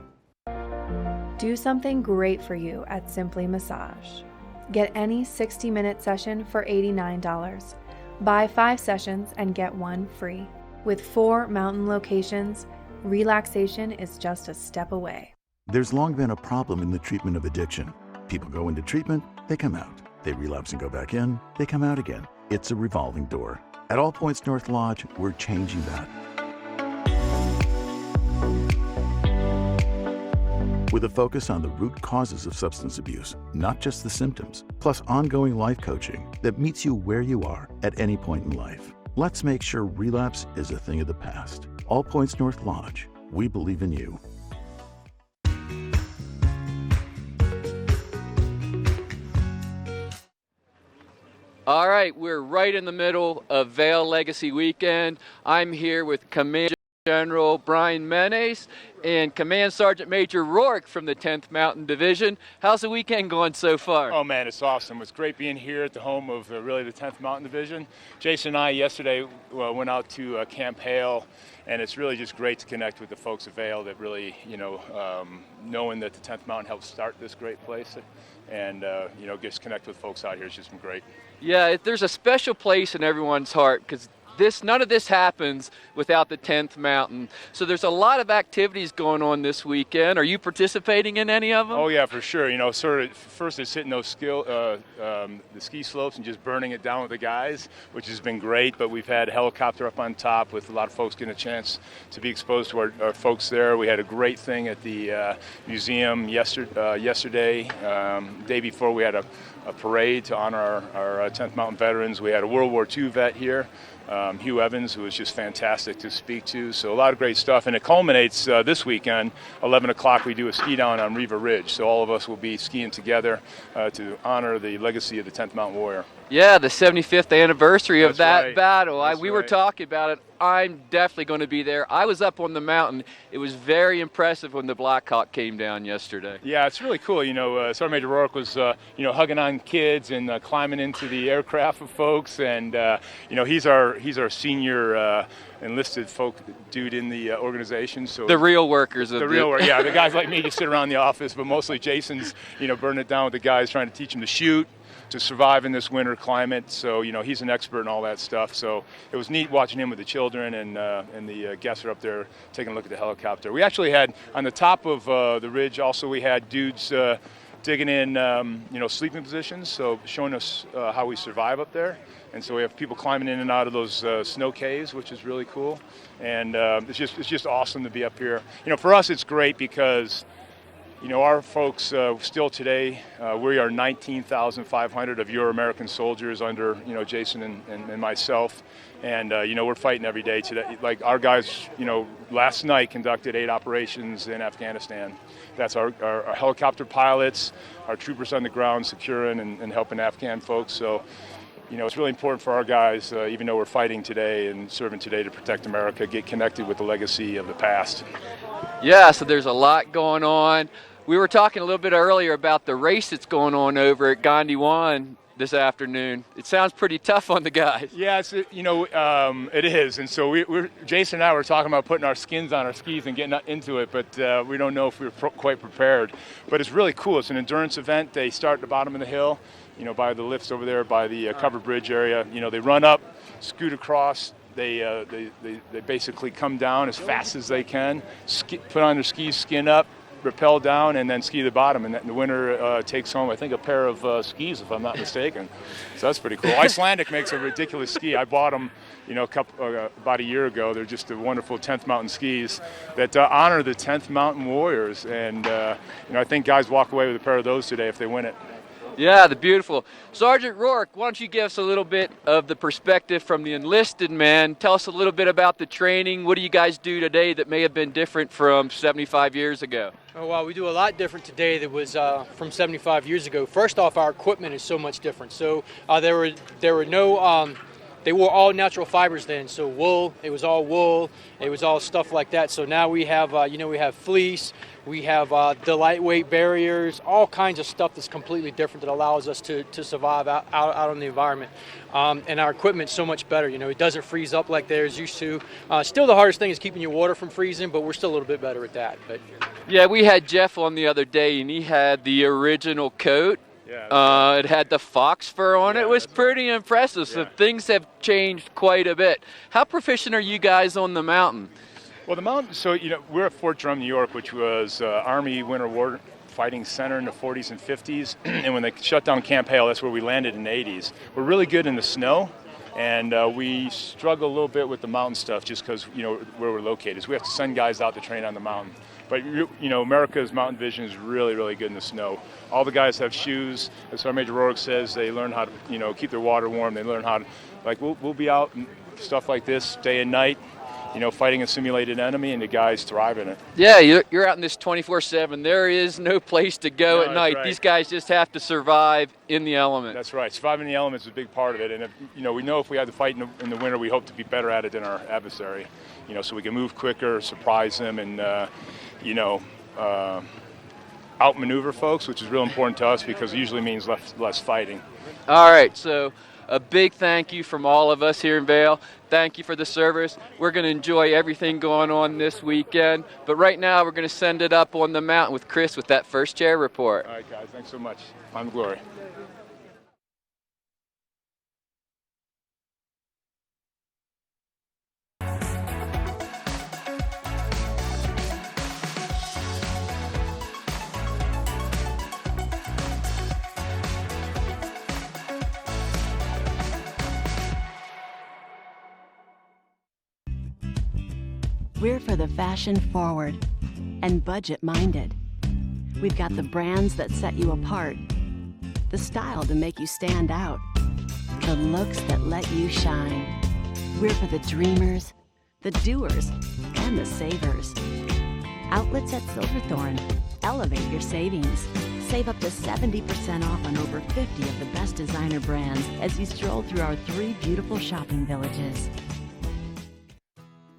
Do something great for you at Simply Massage. Get any 60-minute session for $89. Buy 5 sessions and get 1 free. With 4 mountain locations, relaxation is just a step away. There's long been a problem in the treatment of addiction. People go into treatment, they come out. They relapse and go back in, they come out again. It's a revolving door. At All Points North Lodge, we're changing that. With a focus on the root causes of substance abuse, not just the symptoms, plus ongoing life coaching that meets you where you are at any point in life. Let's make sure relapse is a thing of the past. All Points North Lodge. We believe in you. All right, we're right in the middle of Vail Legacy Weekend. I'm here with Command General Brian Menes and Command Sergeant Major Rourke from the 10th Mountain Division. How's the weekend going so far? Oh man, it's awesome. It's great being here at the home of really the 10th Mountain Division. Jason and I yesterday went out to Camp Hale, and it's really just great to connect with the folks of Vail that really, knowing that the 10th Mountain helped start this great place, and just connect with folks out here has just been great. Yeah, there's a special place in everyone's heart because none of this happens without the 10th Mountain. So there's a lot of activities going on this weekend. Are you participating in any of them? Oh yeah, for sure. First it's hitting those the ski slopes and just burning it down with the guys, which has been great. But we've had a helicopter up on top with a lot of folks getting a chance to be exposed to our folks there. We had a great thing at the museum yesterday. Day before we had a parade to honor our 10th Mountain veterans. We had a World War II vet here. Hugh Evans, who was just fantastic to speak to. So a lot of great stuff. And it culminates this weekend, 11 o'clock, we do a ski down on Riva Ridge. So all of us will be skiing together to honor the legacy of the 10th Mountain Warrior. Yeah, the 75th anniversary of that battle. We were talking about it. I'm definitely going to be there. I was up on the mountain. It was very impressive when the Black Hawk came down yesterday. Yeah, it's really cool. Sergeant Major Rourke was, hugging on kids and climbing into the aircraft of folks. And, he's our senior enlisted folk dude in the organization. So the real workers. The guys like me just sit around the office, but mostly Jason's, burning it down with the guys, trying to teach them to shoot, to survive in this winter climate. So, he's an expert in all that stuff. So it was neat watching him with the children and the guests are up there taking a look at the helicopter. We actually had, on the top of the ridge, also we had dudes digging in, sleeping positions, so showing us how we survive up there. And so we have people climbing in and out of those snow caves, which is really cool. And it's just awesome to be up here. For us, it's great because You know, our folks still today, we are 19,500 of your American soldiers under, you know, Jason and myself. And, you know, we're fighting every day today. Like our guys, you know, last night conducted 8 operations in Afghanistan. That's our helicopter pilots, our troopers on the ground securing and helping Afghan folks. So, you know, it's really important for our guys, even though we're fighting today and serving today to protect America, get connected with the legacy of the past. Yeah, so there's a lot going on. We were talking a little bit earlier about the race that's going on over at Gondwana this afternoon. It sounds pretty tough on the guys. Yeah, you know, it is. And so Jason and I were talking about putting our skins on our skis and getting into it, but we don't know if we're quite prepared. But it's really cool. It's an endurance event. They start at the bottom of the hill, you know, by the lifts over there, by the covered bridge area. You know, they run up, scoot across. They basically come down as fast as they can, put on their skis, skin up, rappel down, and then ski to the bottom. And the winner takes home, I think, a pair of skis, if I'm not mistaken. So that's pretty cool. Icelandic makes a ridiculous ski. I bought them, you know, about a year ago. They're just the wonderful 10th Mountain skis that honor the 10th Mountain Warriors. And, you know, I think guys walk away with a pair of those today if they win it. Yeah, the beautiful. Sergeant Rourke, why don't you give us a little bit of the perspective from the enlisted man. Tell us a little bit about the training. What do you guys do today that may have been different from 75 years ago? Oh, well, we do a lot different today that was from 75 years ago. First off, our equipment is so much different. So there were no, they wore all natural fibers then. So wool, it was all wool, it was all stuff like that. So now we have, you know, we have fleece, we have the lightweight barriers, all kinds of stuff that's completely different that allows us to survive out in the environment. And our equipment's so much better. You know, it doesn't freeze up like theirs used to. Still, the hardest thing is keeping your water from freezing, but we're still a little bit better at that. But yeah, we had Jeff on the other day, and he had the original coat. Yeah, it had the fox fur on it. It was pretty impressive. So things have changed quite a bit. How proficient are you guys on the mountain? Well, the mountain, so, you know, we're at Fort Drum, New York, which was Army Winter War Fighting Center in the 40s and 50s. And when they shut down Camp Hale, that's where we landed in the 80s. We're really good in the snow. And we struggle a little bit with the mountain stuff just because, you know, where we're located. So we have to send guys out to train on the mountain. But, you know, America's mountain division is really, really good in the snow. All the guys have shoes. As Sergeant Major Rourke says, they learn how to, you know, keep their water warm. They learn how to, like, we'll be out and stuff like this day and night, you know, fighting a simulated enemy, and the guys thrive in it. Yeah, you're out in this 24/7. There is no place to go at night. Right. These guys just have to survive in the element. That's right. Surviving the elements is a big part of it. And, if, you know, we know if we had to fight in the winter, we hope to be better at it than our adversary, you know, so we can move quicker, surprise them, and, you know, outmaneuver folks, which is real important to us because it usually means less fighting. All right, so a big thank you from all of us here in Vail. Thank you for the service. We're going to enjoy everything going on this weekend. But right now, we're going to send it up on the mountain with Chris with that first chair report. All right, guys. Thanks so much. On glory. We're for the fashion forward and budget minded. We've got the brands that set you apart, the style to make you stand out, the looks that let you shine. We're for the dreamers, the doers, and the savers. Outlets at Silverthorne. Elevate your savings. Save up to 70% off on over 50 of the best designer brands as you stroll through our 3 beautiful shopping villages.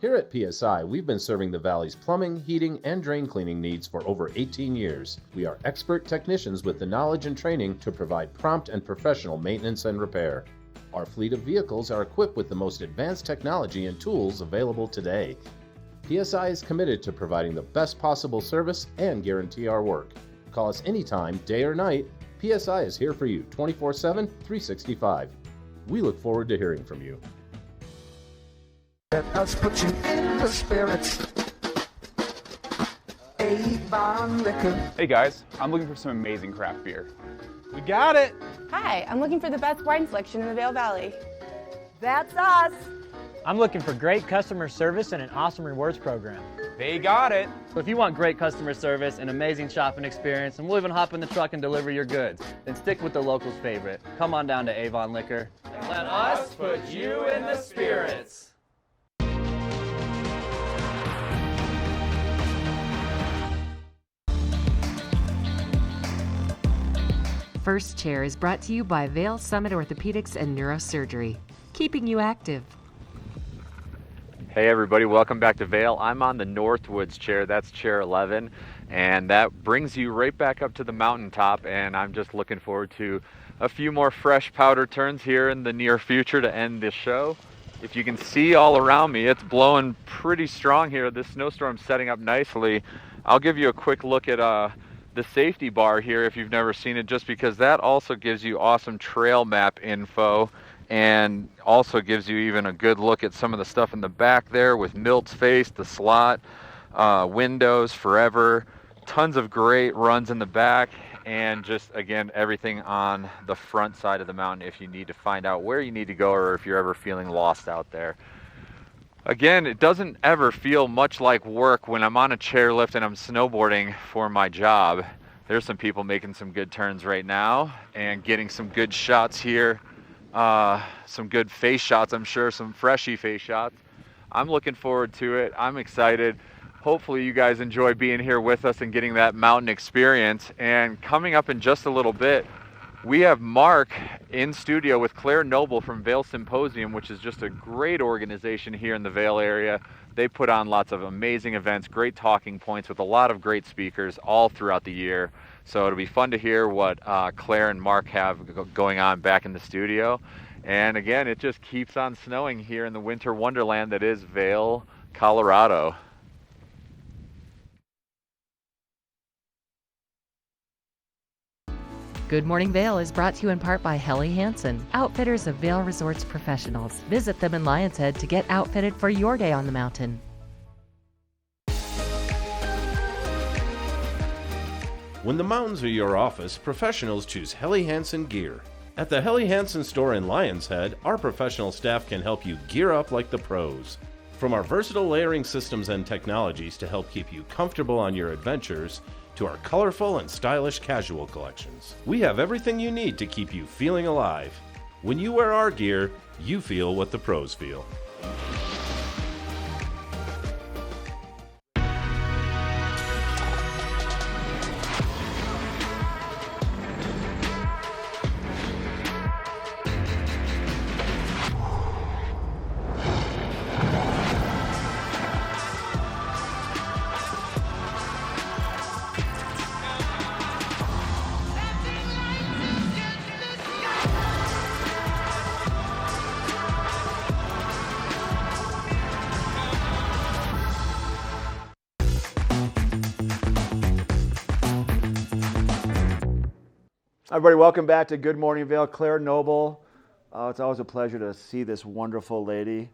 Here at PSI, we've been serving the Valley's plumbing, heating, and drain cleaning needs for over 18 years. We are expert technicians with the knowledge and training to provide prompt and professional maintenance and repair. Our fleet of vehicles are equipped with the most advanced technology and tools available today. PSI is committed to providing the best possible service and guarantee our work. Call us anytime, day or night. PSI is here for you 24/7, 365. We look forward to hearing from you. Let us put you in the spirits. Avon Liquor. Hey guys, I'm looking for some amazing craft beer. We got it! Hi, I'm looking for the best wine selection in the Vail Valley. That's us! I'm looking for great customer service and an awesome rewards program. They got it. So if you want great customer service and amazing shopping experience, and we'll even hop in the truck and deliver your goods, then stick with the locals' favorite. Come on down to Avon Liquor. Let us put you in the spirits. First Chair is brought to you by Vail Summit Orthopedics and Neurosurgery, keeping you active. Hey everybody, welcome back to Vail. I'm on the Northwoods chair, that's chair 11, and that brings you right back up to the mountaintop, and I'm just looking forward to a few more fresh powder turns here in the near future to end this show. If you can see all around me, it's blowing pretty strong here. This snowstorm's setting up nicely. I'll give you a quick look at the safety bar here if you've never seen it, just because that also gives you awesome trail map info and also gives you even a good look at some of the stuff in the back there with Milt's Face, the slot, windows, forever, tons of great runs in the back, and just again everything on the front side of the mountain if you need to find out where you need to go or if you're ever feeling lost out there. Again, it doesn't ever feel much like work when I'm on a chairlift and I'm snowboarding for my job. There's some people making some good turns right now and getting some good shots here. Some good face shots, I'm sure, some freshy face shots. I'm looking forward to it. I'm excited. Hopefully you guys enjoy being here with us and getting that mountain experience. And coming up in just a little bit, we have Mark in studio with Claire Noble from Vail Symposium, which is just a great organization here in the Vail area. They put on lots of amazing events, great talking points with a lot of great speakers all throughout the year. So it'll be fun to hear what Claire and Mark have going on back in the studio. And again, it just keeps on snowing here in the winter wonderland that is Vail, Colorado. Good Morning Vail is brought to you in part by Helly Hansen, outfitters of Vail Resorts professionals. Visit them in Lion's Head to get outfitted for your day on the mountain. When the mountains are your office, professionals choose Helly Hansen gear. At the Helly Hansen store in Lion's Head, our professional staff can help you gear up like the pros. From our versatile layering systems and technologies to help keep you comfortable on your adventures, to our colorful and stylish casual collections, we have everything you need to keep you feeling alive. When you wear our gear, you feel what the pros feel. Everybody, welcome back to Good Morning Vail. Claire Noble. It's always a pleasure to see this wonderful lady.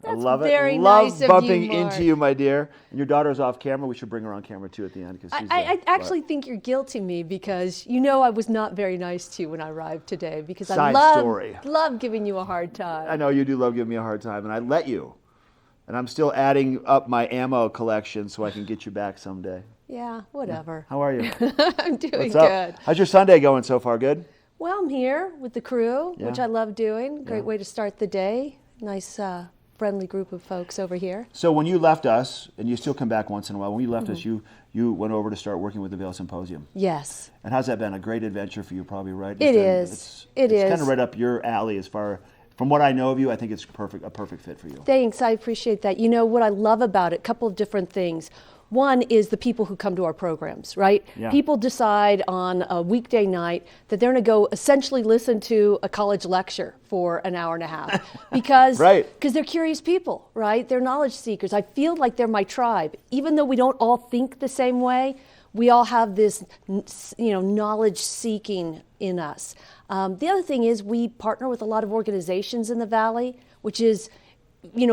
I love it. Very Love nice of bumping you, Mark. into you, my dear. And your daughter's off camera. We should bring her on camera too at the end. I actually think you're guilting me because you know I was not very nice to you when I arrived today because I love giving you a hard time. I know you do love giving me a hard time, and I let you. And I'm still adding up my ammo collection so I can get you back someday. Yeah, whatever. How are you? I'm doing What's up? good. How's your Sunday going so far? Good? Well, I'm here with the crew, which Yeah. I love doing. Great way to start the day. Nice, friendly group of folks over here. So when you left us, and you still come back once in a while, when you left us, you went over to start working with the Vail Symposium. Yes. And how's that been? A great adventure for you, probably, right? It is. It's kind of right up your alley as far. From what I know of you, I think it's a perfect fit for you. Thanks, I appreciate that. You know, what I love about it, a couple of different things. One is the people who come to our programs, right? Yeah. People decide on a weekday night that they're going to go essentially listen to a college lecture for an hour and a half because they're curious people, right? They're knowledge seekers. I feel like they're my tribe. Even though we don't all think the same way, we all have this, knowledge seeking in us. The other thing is we partner with a lot of organizations in the Valley, which is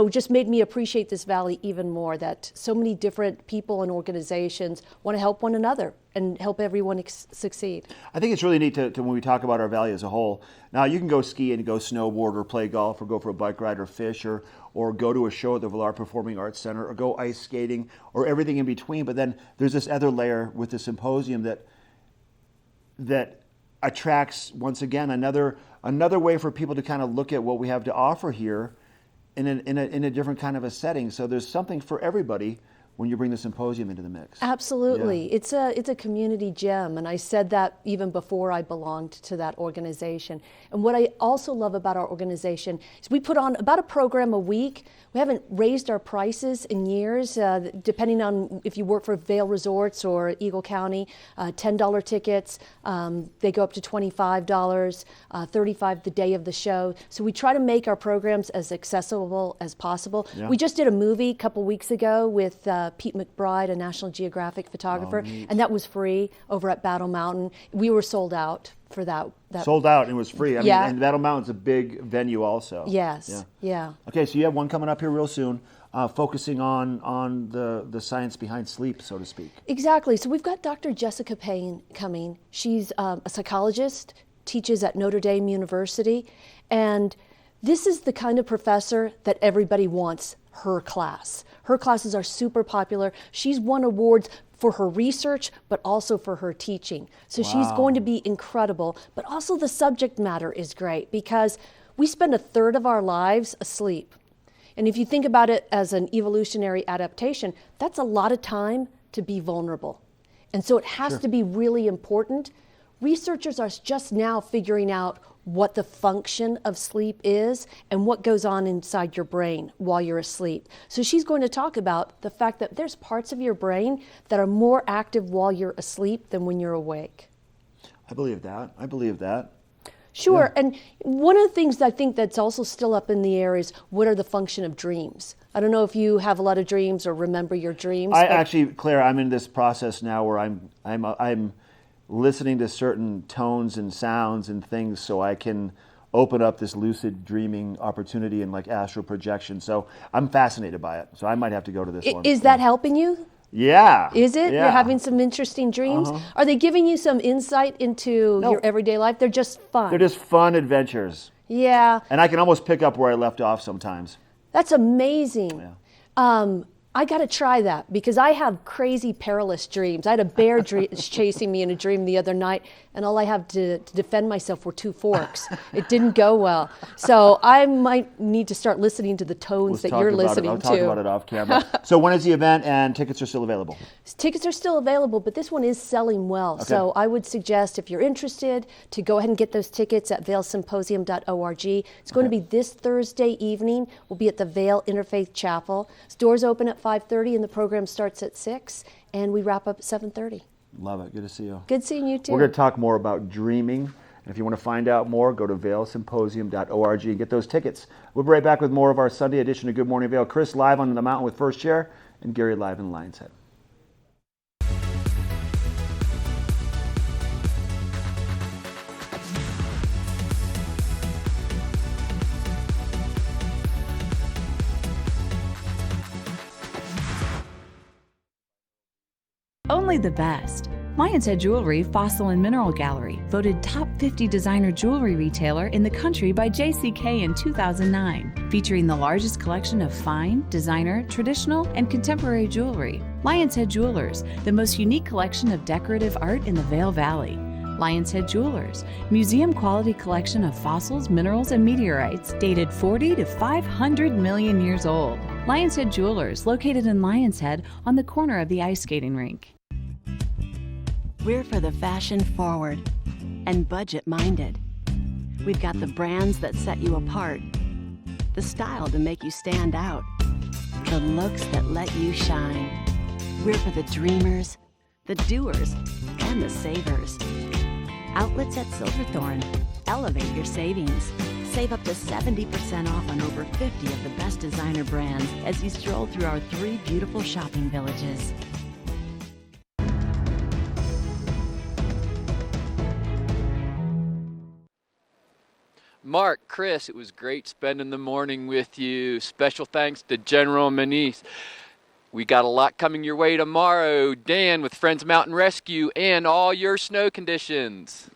just made me appreciate this Valley even more, that so many different people and organizations want to help one another and help everyone succeed. I think it's really neat to when we talk about our Valley as a whole. Now, you can go ski and go snowboard or play golf or go for a bike ride or fish or or go to a show at the Villar Performing Arts Center, or go ice skating, or everything in between. But then there's this other layer with the symposium that attracts, once again, another way for people to kind of look at what we have to offer here in a different kind of a setting. So there's something for everybody when you bring the symposium into the mix. Absolutely. Yeah. It's a community gem, and I said that even before I belonged to that organization. And what I also love about our organization is we put on about a program a week. We haven't raised our prices in years, depending on if you work for Vail Resorts or Eagle County. $10 tickets, they go up to $25, $35 the day of the show. So we try to make our programs as accessible as possible. Yeah. We just did a movie a couple weeks ago with Pete McBride, a National Geographic photographer, and that was free over at Battle Mountain. We were sold out for that. Sold out, and it was free. I mean, and Battle Mountain's a big venue also. Yes, yeah. Okay, so you have one coming up here real soon, focusing on the science behind sleep, so to speak. Exactly. So we've got Dr. Jessica Payne coming. She's a psychologist, teaches at Notre Dame University, and this is the kind of professor that everybody wants her class. Her classes are super popular. She's won awards for her research, but also for her teaching. So she's going to be incredible, but also the subject matter is great because we spend a third of our lives asleep. And if you think about it as an evolutionary adaptation, that's a lot of time to be vulnerable. And so it has to be really important. Researchers are just now figuring out what the function of sleep is and what goes on inside your brain while you're asleep. So she's going to talk about the fact that there's parts of your brain that are more active while you're asleep than when you're awake. I believe that. Sure, and one of the things that I think that's also still up in the air is what are the function of dreams? I don't know if you have a lot of dreams or remember your dreams. Actually, Claire, I'm in this process now where I'm listening to certain tones and sounds and things so I can open up this lucid dreaming opportunity and like astral projection. So I'm fascinated by it. So I might have to go to this one. Is that helping you? Yeah. Is it? Yeah. You're having some interesting dreams? Are they giving you some insight into your everyday life? They're just fun. They're just fun adventures. Yeah. And I can almost pick up where I left off sometimes. That's amazing. Yeah. I got to try that because I have crazy perilous dreams. I had a bear chasing me in a dream the other night, and all I have to defend myself were 2 forks. It didn't go well. So I might need to start listening to the tones that you're listening to. I'll talk about it off camera. So when is the event, and tickets are still available? Tickets are still available, but this one is selling well. Okay. So I would suggest, if you're interested, to go ahead and get those tickets at vailsymposium.org. It's going to be this Thursday evening. We'll be at the Vail Interfaith Chapel. Doors open at 5:30 and the program starts at 6, and we wrap up at 7:30. Love it. Good to see you. Good seeing you too. We're going to talk more about dreaming. And if you want to find out more, go to vailsymposium.org and get those tickets. We'll be right back with more of our Sunday edition of Good Morning Vail. Chris live on the mountain with First Chair, and Gary live in Lion's Head. Only the best. Lion's Head Jewelry Fossil and Mineral Gallery, voted top 50 designer jewelry retailer in the country by JCK in 2009, featuring the largest collection of fine, designer, traditional, and contemporary jewelry. Lion's Head Jewelers, the most unique collection of decorative art in the Vail Valley. Lion's Head Jewelers, museum-quality collection of fossils, minerals, and meteorites dated 40 to 500 million years old. Lion's Head Jewelers, located in Lion's Head on the corner of the ice skating rink. We're for the fashion forward and budget minded. We've got the brands that set you apart, the style to make you stand out, the looks that let you shine. We're for the dreamers, the doers, and the savers. Outlets at Silverthorne. Elevate your savings. Save up to 70% off on over 50 of the best designer brands as you stroll through our 3 beautiful shopping villages. Mark, Chris, it was great spending the morning with you. Special thanks to General Manise. We got a lot coming your way tomorrow. Dan with Friends Mountain Rescue and all your snow conditions.